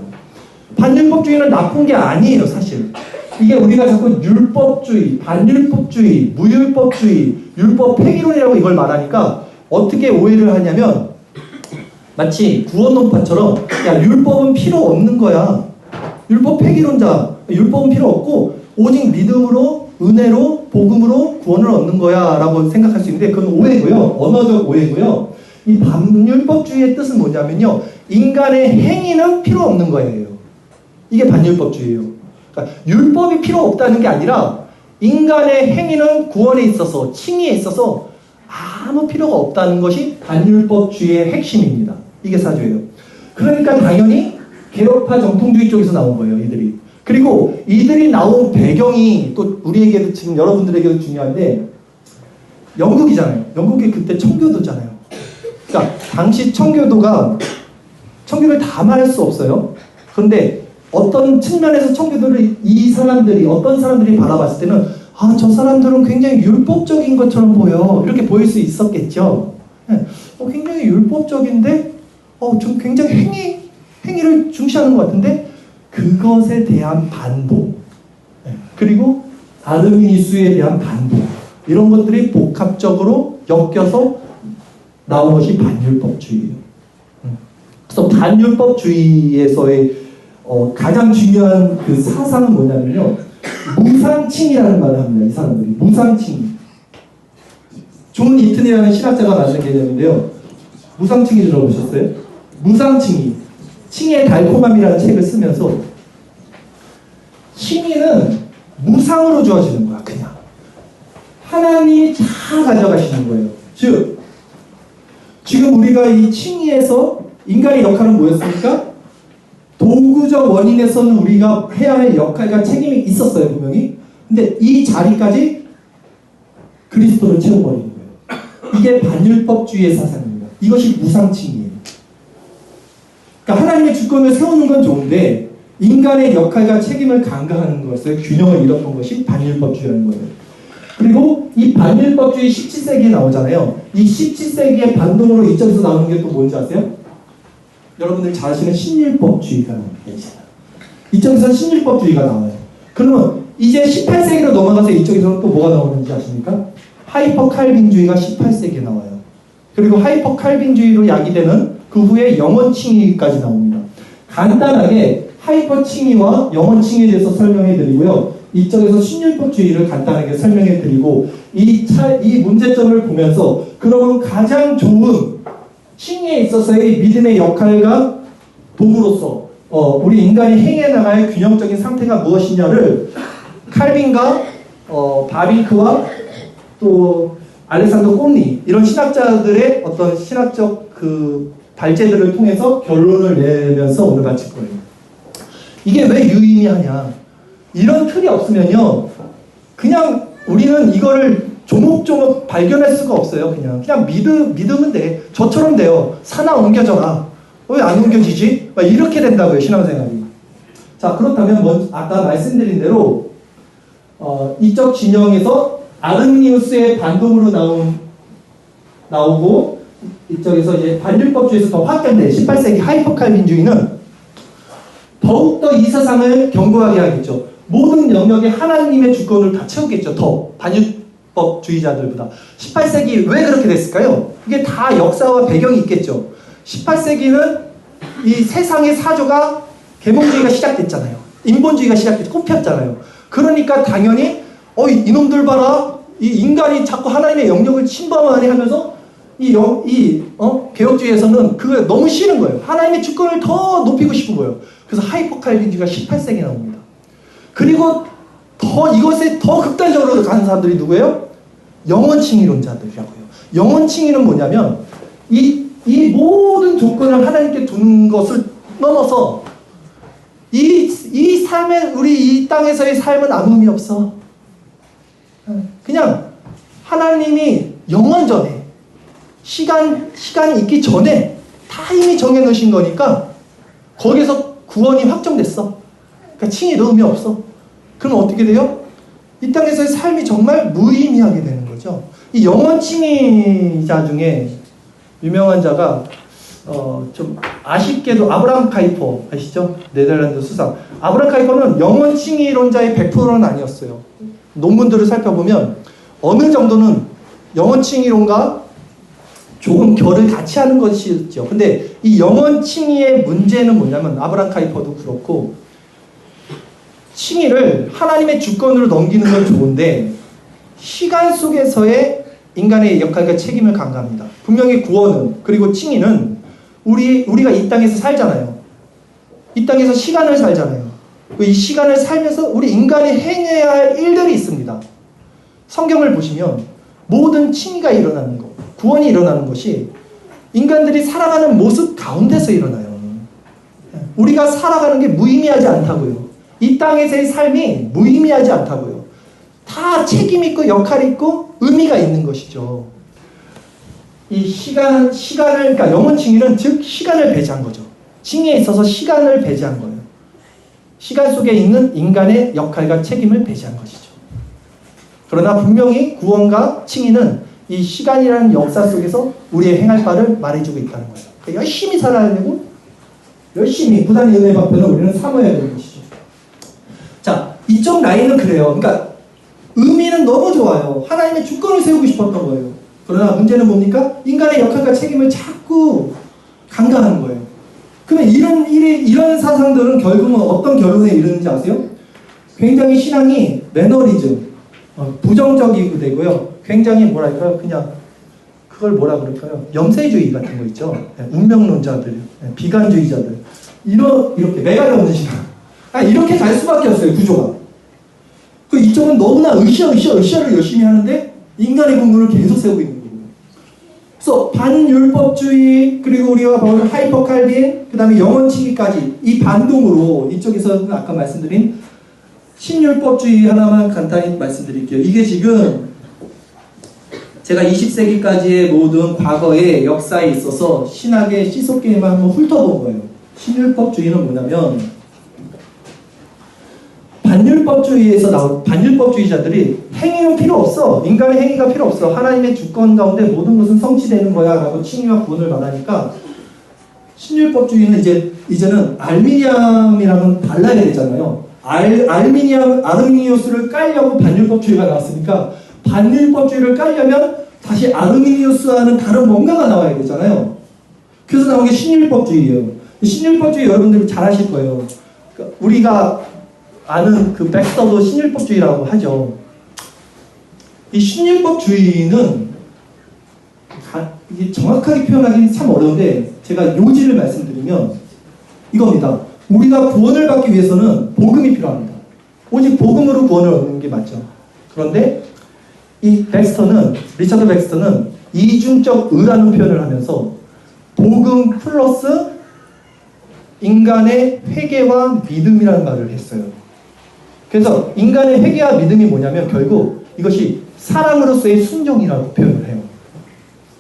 반율법주의는 나쁜 게 아니에요 사실. 이게 우리가 자꾸 율법주의, 반율법주의, 무율법주의, 율법 폐기론이라고 이걸 말하니까 어떻게 오해를 하냐면 마치 구원론파처럼 야 율법은 필요 없는 거야. 율법 폐기론자, 율법은 필요 없고 오직 믿음으로 은혜로 복음으로 구원을 얻는 거야 라고 생각할 수 있는데 그건 오해고요. 언어적 오해고요. 이 반율법주의의 뜻은 뭐냐면요. 인간의 행위는 필요 없는 거예요. 이게 반율법주의예요. 그러니까 율법이 필요 없다는 게 아니라 인간의 행위는 구원에 있어서 칭의에 있어서 아무 필요가 없다는 것이 반율법주의의 핵심입니다. 이게 사주예요. 그러니까 당연히 개혁파 정통주의 쪽에서 나온 거예요. 이들이. 그리고 이들이 나온 배경이 또 우리에게도 지금 여러분들에게도 중요한데 영국이잖아요. 영국이 그때 청교도잖아요. 그러니까 당시 청교도를 다 말할 수 없어요. 그런데 어떤 측면에서 청교도를 어떤 사람들이 바라봤을 때는 아, 저 사람들은 굉장히 율법적인 것처럼 보여. 이렇게 보일 수 있었겠죠. 굉장히 율법적인데 좀 굉장히 행위를 중시하는 것 같은데 그것에 대한 반복 그리고 아르미니스에 대한 반복 이런 것들이 복합적으로 엮여서 나온 것이 반율법주의예요. 그래서 반율법주의에서의 가장 중요한 그 사상은 뭐냐면요. 무상칭이라는 말을 합니다. 이 사람들이. 무상칭. 존 이튼이라는 신학자가 만든 개념인데요. 무상칭이 들어보셨어요? 무상칭이. 칭의 달콤함이라는 책을 쓰면서 칭의는 무상으로 주어지는 거야. 그냥. 하나님이 다 가져가시는 거예요. 즉 지금 우리가 이 칭의에서 인간의 역할은 뭐였습니까? 도구적 원인에서는 우리가 해야 할 역할과 책임이 있었어요. 분명히. 근데 이 자리까지 그리스도를 채워버리는 거예요. 이게 반율법주의의 사상입니다. 이것이 무상칭이에요. 그러니까 하나님의 주권을 세우는 건 좋은데 인간의 역할과 책임을 강화하는 것을 균형을 잃었던 것이 반율법주의라는 거예요. 그리고 이 반율법주의 17세기에 나오잖아요. 이 17세기의 반동으로 이쪽에서 나오는 게 또 뭔지 아세요? 여러분들 잘 아시는 신율법주의가 나옵니다. 이쪽에서 신율법주의가 나와요. 그러면 이제 18세기로 넘어가서 이쪽에서 또 뭐가 나오는지 아십니까? 하이퍼 칼빈주의가 18세기에 나와요. 그리고 하이퍼 칼빈주의로 야기되는 그 후에 영원칭의까지 나옵니다. 간단하게 하이퍼 칭의와 영원칭의에 대해서 설명해 드리고요. 이쪽에서 신율법주의를 간단하게 설명해 드리고 이 문제점을 보면서 그러면 가장 좋은 칭의에 있어서의 믿음의 역할과 도구로서 우리 인간이 행해 나갈 균형적인 상태가 무엇이냐를 칼빈과 바빙크와 또 알렉산더 꼼니 이런 신학자들의 어떤 신학적 그 발제들을 통해서 결론을 내면서 오늘 마칠 거예요. 이게 왜 유의미하냐? 이런 틀이 없으면요, 그냥 우리는 이거를 조목조목 발견할 수가 없어요. 그냥 믿으면 돼. 저처럼 돼요. 사나 옮겨져라. 왜 안 옮겨지지? 막 이렇게 된다고요, 신앙생활이. 자, 그렇다면 아까 말씀드린 대로 이쪽 진영에서 아르미니우스의 반동으로 나오고 이쪽에서 이제 반율법주의에서 더 확장된 18세기 하이퍼칼빈주의는 더욱더 이 세상을 견고하게 하겠죠. 모든 영역에 하나님의 주권을 다 채우겠죠. 더 반율법주의자들보다. 18세기 왜 그렇게 됐을까요? 이게 다 역사와 배경이 있겠죠. 18세기는 이 세상의 사조가 계몽주의가 시작됐잖아요. 인본주의가 시작됐죠. 꼽혔잖아요. 그러니까 당연히 이놈들 봐라. 이 인간이 자꾸 하나님의 영역을 침범하네 하면서 개혁주의에서는 그거 너무 싫은 거예요. 하나님의 주권을 더 높이고 싶은 거예요. 그래서 하이퍼칼빈주의가 18세기에 나옵니다. 그리고 이것에 더 극단적으로 가는 사람들이 누구예요? 영원칭의론자들이라고요. 영원칭의는 뭐냐면 이 모든 조건을 하나님께 두는 것을 넘어서 이 삶에 우리 이 땅에서의 삶은 아무 의미 없어. 그냥 하나님이 영원 전에 시간이 있기 전에 다 이미 정해놓으신 거니까 거기서 구원이 확정됐어. 그러니까 칭의도 의미 없어. 그럼 어떻게 돼요? 이 땅에서의 삶이 정말 무의미하게 되는 거죠. 이 영원 칭의자 중에 유명한 자가 좀 아쉽게도 아브라함 카이퍼 아시죠? 네덜란드 수상. 아브라함 카이퍼는 영원 칭의론자의 100%는 아니었어요. 논문들을 살펴보면 어느 정도는 영원 칭의론과 조금 결을 같이 하는 것이죠. 근데 이 영원 칭의의 문제는 뭐냐면 아브라함 카이퍼도 그렇고 칭의를 하나님의 주권으로 넘기는 건 좋은데 시간 속에서의 인간의 역할과 책임을 강조합니다. 분명히 구원은 그리고 칭의는 우리가 이 땅에서 살잖아요. 이 땅에서 시간을 살잖아요. 이 시간을 살면서 우리 인간이 행해야 할 일들이 있습니다. 성경을 보시면 모든 칭의가 일어나는 것, 구원이 일어나는 것이 인간들이 살아가는 모습 가운데서 일어나요. 우리가 살아가는 게 무의미하지 않다고요. 이 땅에서의 삶이 무의미하지 않다고요. 다 책임 있고 역할이 있고 의미가 있는 것이죠. 이 시간을, 그러니까 영혼 칭의는 즉 시간을 배제한 거죠. 칭의에 있어서 시간을 배제한 거예요. 시간 속에 있는 인간의 역할과 책임을 배제한 것이죠. 그러나 분명히 구원과 칭의는 이 시간이라는 역사 속에서 우리의 행할 바를 말해주고 있다는 거예요. 그러니까 열심히 살아야 되고 열심히 부단히 은혜 받고는 우리는 삼아야 되는 것이죠. 자, 이쪽 라인은 그래요. 그러니까 의미는 너무 좋아요. 하나님의 주권을 세우고 싶었던 거예요. 그러나 문제는 뭡니까? 인간의 역할과 책임을 자꾸 강조하는 거예요. 그러면 이런 사상들은 결국은 어떤 결론에 이르는지 아세요? 굉장히 신앙이 매너리즘, 부정적이고 되고요. 굉장히 뭐랄까요? 그냥 그걸 뭐라 그럴까요? 염세주의 같은 거 있죠. 운명론자들, 비관주의자들, 이렇게 매갈이 없는 신앙. 이렇게 갈 수밖에 없어요. 구조가. 그 이쪽은 너무나 으쌰를 열심히 하는데 인간의 공로를 계속 세우고 있는 거예요. 그래서 반율법주의, 그리고 우리가 보는 하이퍼칼빈, 그 다음에 영혼칭의까지 이 반동으로 이쪽에서는 아까 말씀드린 신율법주의 하나만 간단히 말씀드릴게요. 이게 지금 제가 20세기까지의 모든 과거의 역사에 있어서 신학의 시소게임을 한번 훑어본 거예요. 신율법주의는 뭐냐면 반율법주의에서 나온 반율법주의자들이 행위는 필요 없어. 인간의 행위가 필요 없어. 하나님의 주권 가운데 모든 것은 성취되는 거야 라고 칭의와 구원을 말하니까 신율법주의는 이제는 알미니엄이랑은 달라야 되잖아요. 아르미니우스를 깔려고 반율법주의가 나왔으니까 반율법주의를 깔려면 다시 아르미니우스와는 다른 뭔가가 나와야 되잖아요. 그래서 나온 게 신율법주의예요. 신율법주의 여러분들 잘 아실 거예요. 그러니까 우리가 아는 그 백스터도 신율법주의라고 하죠. 이 신율법주의는 이게 정확하게 표현하기는 참 어려운데 제가 요지를 말씀드리면 이겁니다. 우리가 구원을 받기 위해서는 복음이 필요합니다. 오직 복음으로 구원을 얻는 게 맞죠. 그런데 이 리처드 백스터는 이중적 의라는 표현을 하면서 복음 플러스 인간의 회개와 믿음이라는 말을 했어요. 그래서 인간의 회개와 믿음이 뭐냐면 결국 이것이 사랑으로서의 순종이라고 표현을 해요.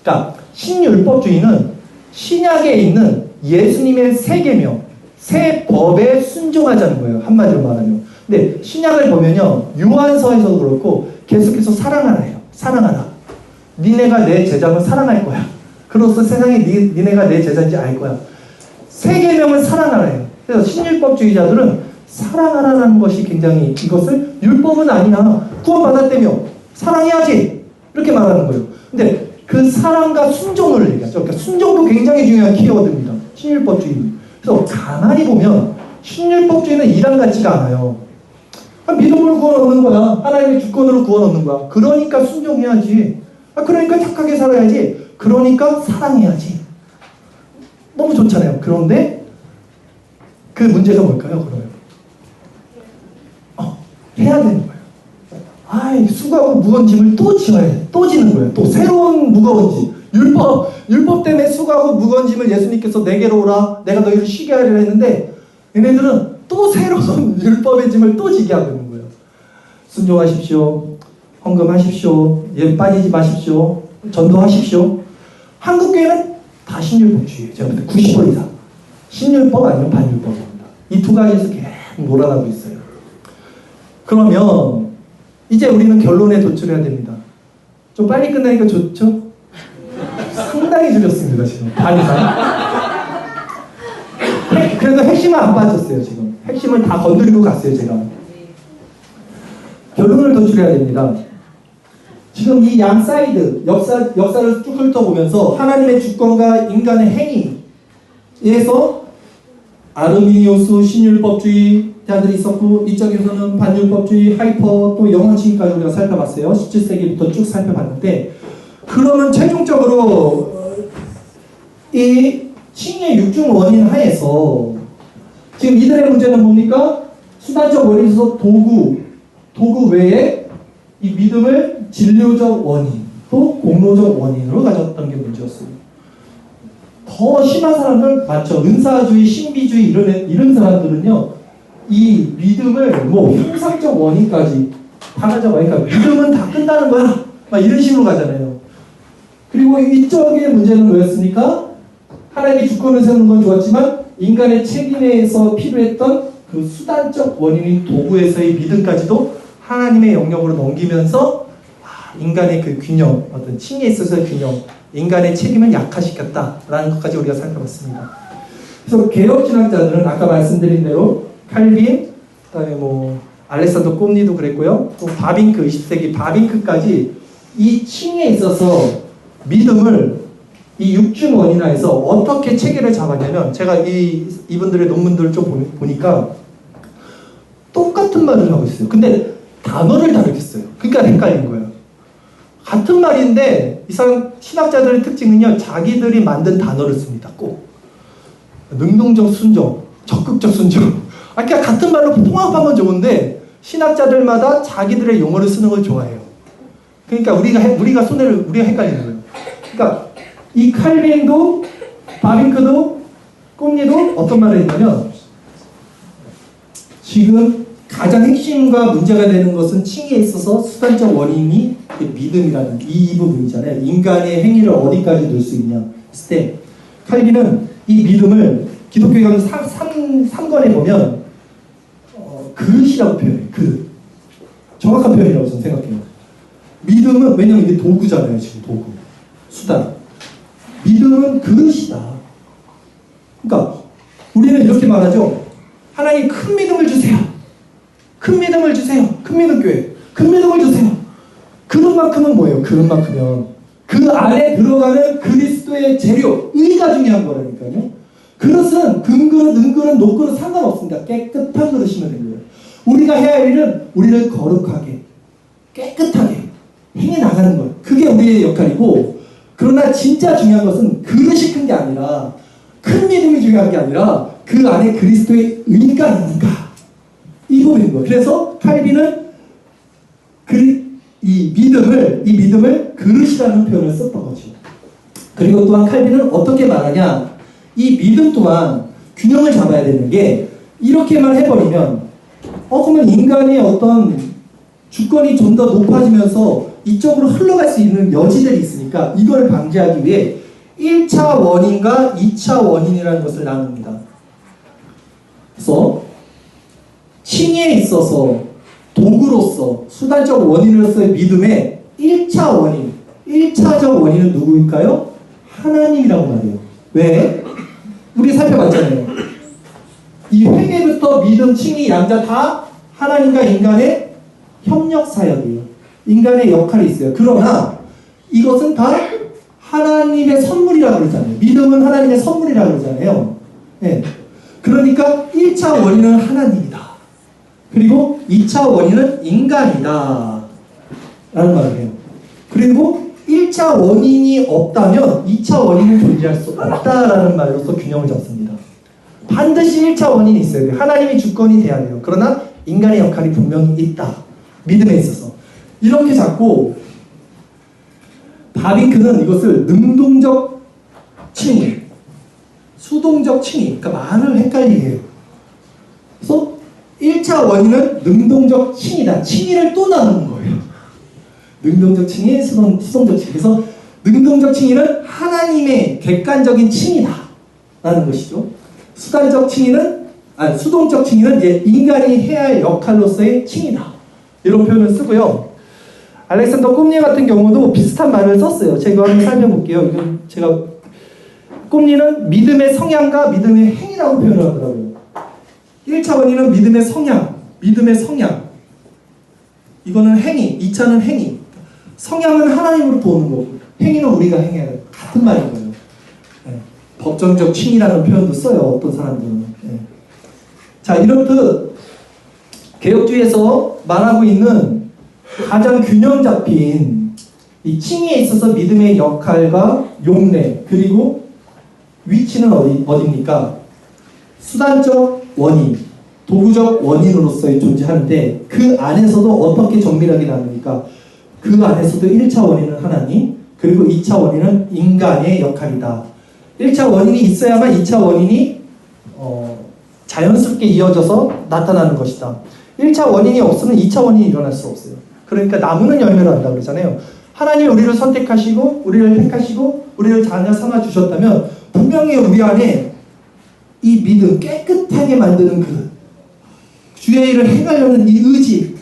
그러니까 신율법주의는 신약에 있는 예수님의 세 계명, 새 법에 순종하자는 거예요. 한마디로 말하면. 근데 신약을 보면요. 요한서에서도 그렇고 계속해서 사랑하라 해요. 사랑하라. 니네가 내 제자면 사랑할 거야. 그로써 세상에 니네가 내 제자인지 알 거야. 새 계명은 사랑하라 해요. 그래서 신율법주의자들은 사랑하라는 것이 굉장히 이것을 율법은 아니야. 구원받았다며 사랑해야지. 이렇게 말하는 거예요. 근데 그 사랑과 순종을 얘기하죠. 그러니까 순종도 굉장히 중요한 키워드입니다. 신율법주의는. 그래서 가만히 보면 신율법주의는 이랑 같지가 않아요. 믿음으로 구원 얻는 거야. 하나님의 주권으로 구원 얻는 거야. 그러니까 순종해야지. 그러니까 착하게 살아야지. 그러니까 사랑해야지. 너무 좋잖아요. 그런데 그 문제가 뭘까요? 그러면 해야 되는 거예요. 수고하고 무거운 짐을 또 지어야 돼. 또 지는 거예요. 또 새로운 무거운 짐. 율법 때문에 수고하고 무거운 짐을 예수님께서 내게로 오라. 내가 너희를 쉬게 하리라 했는데 얘네들은 또 새로운 율법의 짐을 또 지게 하고 있는 거예요. 순종하십시오. 헌금하십시오. 예, 빠지지 마십시오. 전도하십시오. 한국교회는 다 신율법주의예요. 제가 볼 때 90% 이상. 신율법 아니면 반율법입니다. 이 두 가지에서 계속 몰아나고 있어요. 그러면 이제 우리는 결론에 도출해야 됩니다. 좀 빨리 끝나니까 좋죠? 상당히 줄였습니다. 지금 반 이상. 그래도 핵심은 안 빠졌어요. 지금 핵심을 다 건드리고 갔어요. 제가 결론을 도출해야 됩니다. 지금 이 양 사이드 역사를 쭉 훑어보면서 하나님의 주권과 인간의 행위에서 아르미니우스 신율법주의자들이 있었고 이쪽에서는 반율법주의 하이퍼 또 영혼칭의까지 우리가 살펴봤어요. 17세기부터 쭉 살펴봤는데 그러면 최종적으로 이 칭의의 육중 원인 하에서 지금 이들의 문제는 뭡니까? 수단적 원인에서 도구 외에 이 믿음을 진료적 원인 또 공로적 원인으로 가졌던 게 문제였어요. 더 심한 사람들 많죠. 은사주의, 신비주의 이런 사람들은요 이 믿음을 뭐 형상적 원인까지 다 가져가니까 믿음은 다 끝나는 거야. 막 이런 식으로 가잖아요. 그리고 이쪽의 문제는 뭐였습니까? 하나님이 주권을 세우는 건 좋았지만 인간의 책임에서 필요했던 그 수단적 원인인 도구에서의 믿음까지도 하나님의 영역으로 넘기면서 인간의 그 균형, 어떤 칭에 있어서의 균형, 인간의 책임을 약화시켰다라는 것까지 우리가 살펴봤습니다. 그래서 개혁신학자들은 아까 말씀드린 대로 칼빈, 그다음에 뭐 알렉산더 꼼니도 그랬고요. 또 바빙크, 20세기 바빙크까지 이 칭에 있어서 믿음을 이 육중 원인화에서 어떻게 체계를 잡았냐면, 제가 이분들의 논문들을 좀 보니까 똑같은 말을 하고 있어요. 근데 단어를 다르게 써요. 그러니까 헷갈린 거예요. 같은 말인데 이 사람 신학자들의 특징은요, 자기들이 만든 단어를 씁니다. 꼭 능동적 순종, 적극적 순종. 그러니까 같은 말로 통합하면 좋은데 신학자들마다 자기들의 용어를 쓰는 걸 좋아해요. 그러니까 우리가 헷갈리는 거예요. 그러니까 이 칼빈도 바빙크도 꼼니도 어떤 말을 했냐면, 지금 가장 핵심과 문제가 되는 것은 칭에 있어서 수단적 원인이 믿음이라는 이 부분이잖아요. 인간의 행위를 어디까지 넣을 수 있냐 했을 때, 칼빈은 이 믿음을 기독교에 가면 3권에 보면 그릇이라고 표현해요. 그릇. 정확한 표현이라고 저는 생각해요. 믿음은, 왜냐면 이게 도구잖아요. 지금 도구. 수단. 믿음은 그릇이다. 그러니까 우리는 이렇게 말하죠. 하나님 큰 믿음을 주세요. 큰 믿음을 주세요. 큰 믿음 교회. 큰 믿음을 주세요. 그릇만큼은 뭐예요? 그릇만큼은 그 안에 들어가는 그리스도의 재료, 의가 중요한 거라니까요. 그릇은 금그릇, 은그릇, 녹그릇 상관없습니다. 깨끗한 그릇이면 된 거예요. 우리가 해야 할 일은 우리를 거룩하게, 깨끗하게 행해 나가는 거예요. 그게 우리의 역할이고, 그러나 진짜 중요한 것은 그릇이 큰 게 아니라, 큰 믿음이 중요한 게 아니라 그 안에 그리스도의 의가 있는가, 이 부분인 거예요. 그래서 칼빈은 이 믿음을 그릇이라는 표현을 썼던 거죠. 그리고 또한 칼빈은 어떻게 말하냐, 이 믿음 또한 균형을 잡아야 되는 게, 이렇게만 해버리면 그러면 인간의 어떤 주권이 좀 더 높아지면서 이쪽으로 흘러갈 수 있는 여지들이 있으니까, 이걸 방지하기 위해 1차 원인과 2차 원인이라는 것을 나눕니다. 그래서 칭에 있어서 도구로서 수단적 원인으로서의 믿음의 1차 원인, 1차적 원인은 누구일까요? 하나님이라고 말해요. 왜? 우리 살펴봤잖아요. 이 회개부터 믿음, 칭이, 양자 다 하나님과 인간의 협력 사역이에요. 인간의 역할이 있어요. 그러나 이것은 다 하나님의 선물이라고 그러잖아요. 믿음은 하나님의 선물이라고 그러잖아요. 네. 그러니까 1차 원인은 하나님이다. 그리고 2차 원인은 인간이다 라는 말을 해요. 그리고 1차 원인이 없다면 2차 원인은 존재할 수 없다라는 말로서 균형을 잡습니다. 반드시 1차 원인이 있어야 돼요. 하나님이 주권이 돼야 돼요. 그러나 인간의 역할이 분명히 있다. 믿음에 있어서. 이렇게 잡고, 바빙크는 이것을 능동적 칭의, 수동적 칭의, 그러니까 말을 헷갈리게 해요. 그래서 1차 원인은 능동적 칭의다. 칭의를 또 나누는 거예요. 능동적 칭의, 수동적 칭의. 그래서 능동적 칭의는 하나님의 객관적인 칭의다 라는 것이죠. 수동적 칭의는 이제 인간이 해야 할 역할로서의 칭의다. 이런 표현을 쓰고요. 알렉산더 꼼니 같은 경우도 비슷한 말을 썼어요. 제가 한번 살펴볼게요. 이건 제가, 꼼니는 믿음의 성향과 믿음의 행위라고 표현을 하더라고요. 1차 원인은 믿음의 성향, 이거는 행위, 2차는 행위. 성향은 하나님으로부터 오는 거고, 행위는 우리가 행해야 돼요. 같은 말인 거예요. 네. 법정적 칭이라는 표현도 써요, 어떤 사람들은. 네. 자, 이렇듯 개혁주의에서 말하고 있는 가장 균형 잡힌 이 칭에 있어서 믿음의 역할과 용례, 그리고 위치는 어디입니까? 수단적 원인, 도구적 원인으로서 존재하는데, 그 안에서도 어떻게 정밀하게 나눕니까? 그 안에서도 1차 원인은 하나님, 그리고 2차 원인은 인간의 역할이다. 1차 원인이 있어야만 2차 원인이 자연스럽게 이어져서 나타나는 것이다. 1차 원인이 없으면 2차 원인이 일어날 수 없어요. 그러니까 나무는 열매를 한다 그러잖아요. 하나님이 우리를 선택하시고 우리를 택하시고 우리를 자녀 삼아 주셨다면 분명히 우리 안에 이 믿음, 깨끗하게 만드는 그 주의 일을 행하려는 이 의지,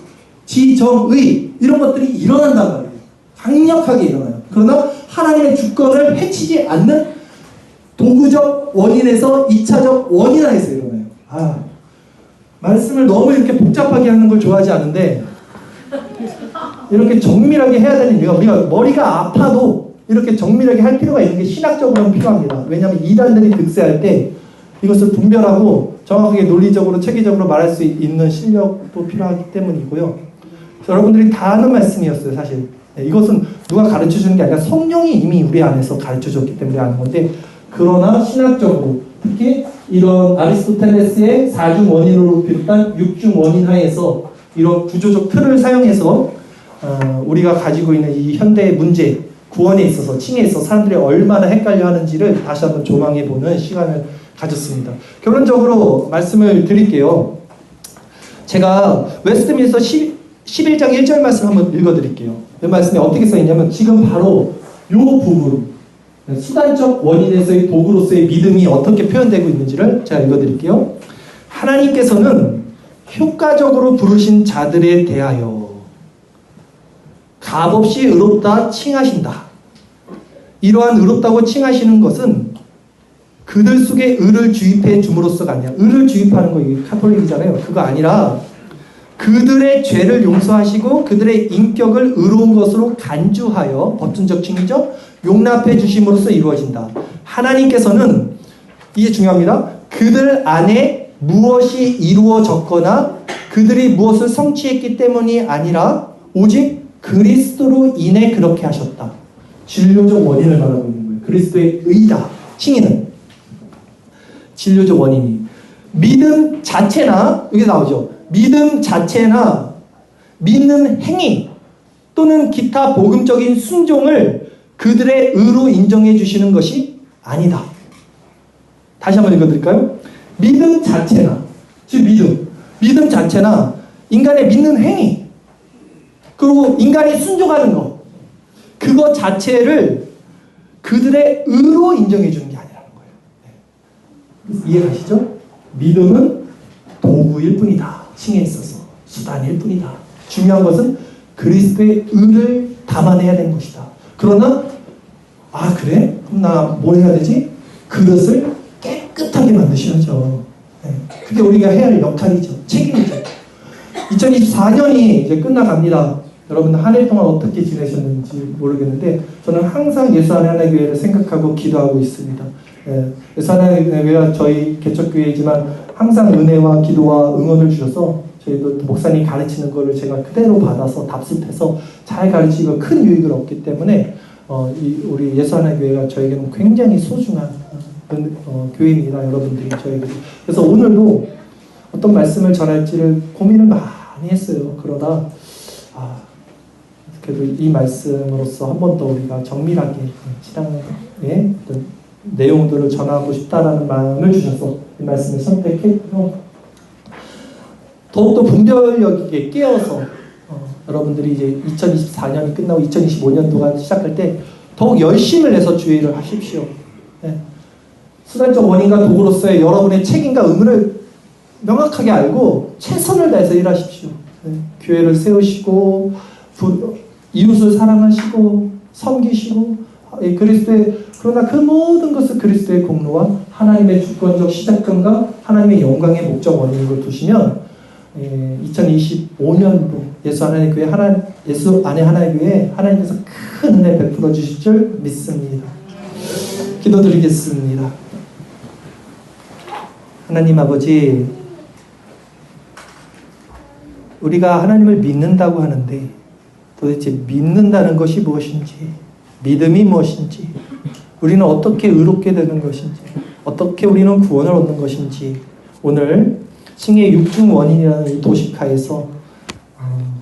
지정의 이런 것들이 일어난단 말이에요. 강력하게 일어나요. 그러나 하나님의 주권을 해치지 않는 도구적 원인에서 2차적 원인화에서 일어나요. 말씀을 너무 이렇게 복잡하게 하는 걸 좋아하지 않은데 이렇게 정밀하게 해야 되는 이유가 우리가 머리가 아파도 이렇게 정밀하게 할 필요가 있는 게 신학적으로는 필요합니다. 왜냐하면 이단들이 득세할 때 이것을 분별하고 정확하게 논리적으로 체계적으로 말할 수 있는 실력도 필요하기 때문이고요. 여러분들이 다 아는 말씀이었어요. 사실 이것은 누가 가르쳐주는 게 아니라 성령이 이미 우리 안에서 가르쳐줬기 때문에 아는 건데, 그러나 신학적으로 특히 이런 아리스토텔레스의 4중 원인으로 비롯한 6중 원인 하에서 이런 구조적 틀을 사용해서 우리가 가지고 있는 이 현대의 문제, 구원에 있어서, 칭에 있어서 사람들이 얼마나 헷갈려 하는지를 다시 한번 조망해보는 시간을 가졌습니다. 결론적으로 말씀을 드릴게요. 제가 웨스트민스터 11장 1절 말씀 한번 읽어드릴게요. 이 말씀에 어떻게 써있냐면 지금 바로 이 부분, 수단적 원인에서의 도구로서의 믿음이 어떻게 표현되고 있는지를 제가 읽어드릴게요. 하나님께서는 효과적으로 부르신 자들에 대하여 값없이 의롭다 칭하신다. 이러한 의롭다고 칭하시는 것은 그들 속에 의를 주입해 줌으로써가 아니야. 의를 주입하는 거 이게 카톨릭이잖아요. 그거 아니라 그들의 죄를 용서하시고 그들의 인격을 의로운 것으로 간주하여, 법준적 칭이죠, 용납해 주심으로써 이루어진다. 하나님께서는, 이게 중요합니다, 그들 안에 무엇이 이루어졌거나 그들이 무엇을 성취했기 때문이 아니라 오직 그리스도로 인해 그렇게 하셨다. 진료적 원인을 말하고 있는 거예요. 그리스도의 의다. 칭의는 진료적 원인이 믿음 자체나, 여기 나오죠, 믿음 자체나 믿는 행위 또는 기타 복음적인 순종을 그들의 의로 인정해 주시는 것이 아니다. 다시 한번 읽어드릴까요? 믿음 자체나, 즉 믿음 자체나 인간의 믿는 행위, 그리고 인간이 순종하는 것, 그거 자체를 그들의 의로 인정해 주는 게 아니라는 거예요. 이해가시죠? 믿음은 도구일 뿐이다. 칭에 있어서 수단일 뿐이다. 중요한 것은 그리스도의 의를 담아내야 되는 것이다. 그러나 그래? 그럼 나 뭘 해야 되지? 그것을 깨끗하게 만드셔야죠. 그게 우리가 해야 할 역할이죠. 책임이죠. 2024년이 이제 끝나갑니다. 여러분 한 해 동안 어떻게 지내셨는지 모르겠는데 저는 항상 예수 안의 하나의 교회를 생각하고 기도하고 있습니다. 예수 안의 하나의 교회가 저희 개척교회이지만 항상 은혜와 기도와 응원을 주셔서 저희도 목사님 가르치는 거를 제가 그대로 받아서 답습해서 잘 가르치고 큰 유익을 얻기 때문에 우리 예수 하나의 교회가 저에게는 굉장히 소중한 교회입니다. 여러분들이 저에게. 그래서 오늘도 어떤 말씀을 전할지를 고민을 많이 했어요. 그러다 그래도 이 말씀으로서 한 번 더 우리가 정밀하게 신앙의 어떤 내용들을 전하고 싶다라는 마음을 주셔서 이 말씀을 선택했고, 더욱더 분별력 있게 깨어서 여러분들이 이제 2024년이 끝나고 2025년도가 시작할 때 더욱 열심을 내서 주의 일을 하십시오. 수단적 원인과 도구로서의 여러분의 책임과 의무를 명확하게 알고 최선을 다해서 일하십시오. 교회를 세우시고 이웃을 사랑하시고 섬기시고 그리스도의, 그러나 그 모든 것을 그리스도의 공로와 하나님의 주권적 시작점과 하나님의 영광의 목적 원인으로 두시면 2025년도 예수 안의 교회 예수 안의 하나의 교회 하나님께서 큰 은혜 베풀어 주실 줄 믿습니다. 기도드리겠습니다. 하나님 아버지, 우리가 하나님을 믿는다고 하는데 도대체 믿는다는 것이 무엇인지, 믿음이 무엇인지, 우리는 어떻게 의롭게 되는 것인지, 어떻게 우리는 구원을 얻는 것인지 오늘 칭의 6중 원인이라는 이 도식하에서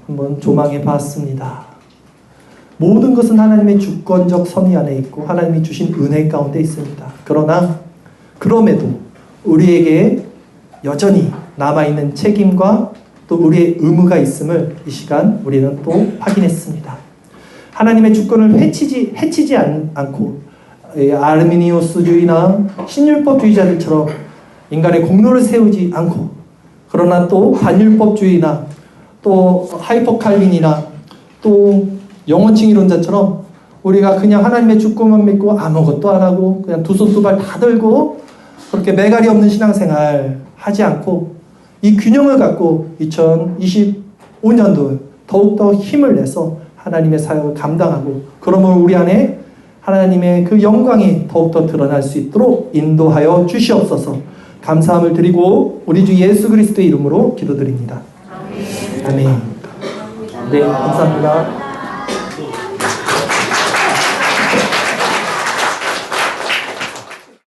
한번 조망해 봤습니다. 모든 것은 하나님의 주권적 섭리 안에 있고 하나님이 주신 은혜 가운데 있습니다. 그러나 그럼에도 우리에게 여전히 남아있는 책임과 또 우리의 의무가 있음을 이 시간 우리는 또 확인했습니다. 하나님의 주권을 해치지 않고 아르미니우스주의나 신율법주의자들처럼 인간의 공로를 세우지 않고, 그러나 또 반율법주의나 또 하이퍼칼빈이나 또 영원칭 이론자처럼 우리가 그냥 하나님의 주권만 믿고 아무것도 안 하고 그냥 두 손 두 발 다 들고 그렇게 매갈이 없는 신앙생활 하지 않고, 이 균형을 갖고 2025년도 더욱더 힘을 내서 하나님의 사역을 감당하고, 그러면 우리 안에 하나님의 그 영광이 더욱더 드러날 수 있도록 인도하여 주시옵소서. 감사함을 드리고 우리 주 예수 그리스도의 이름으로 기도드립니다. 아멘. 네, 감사합니다.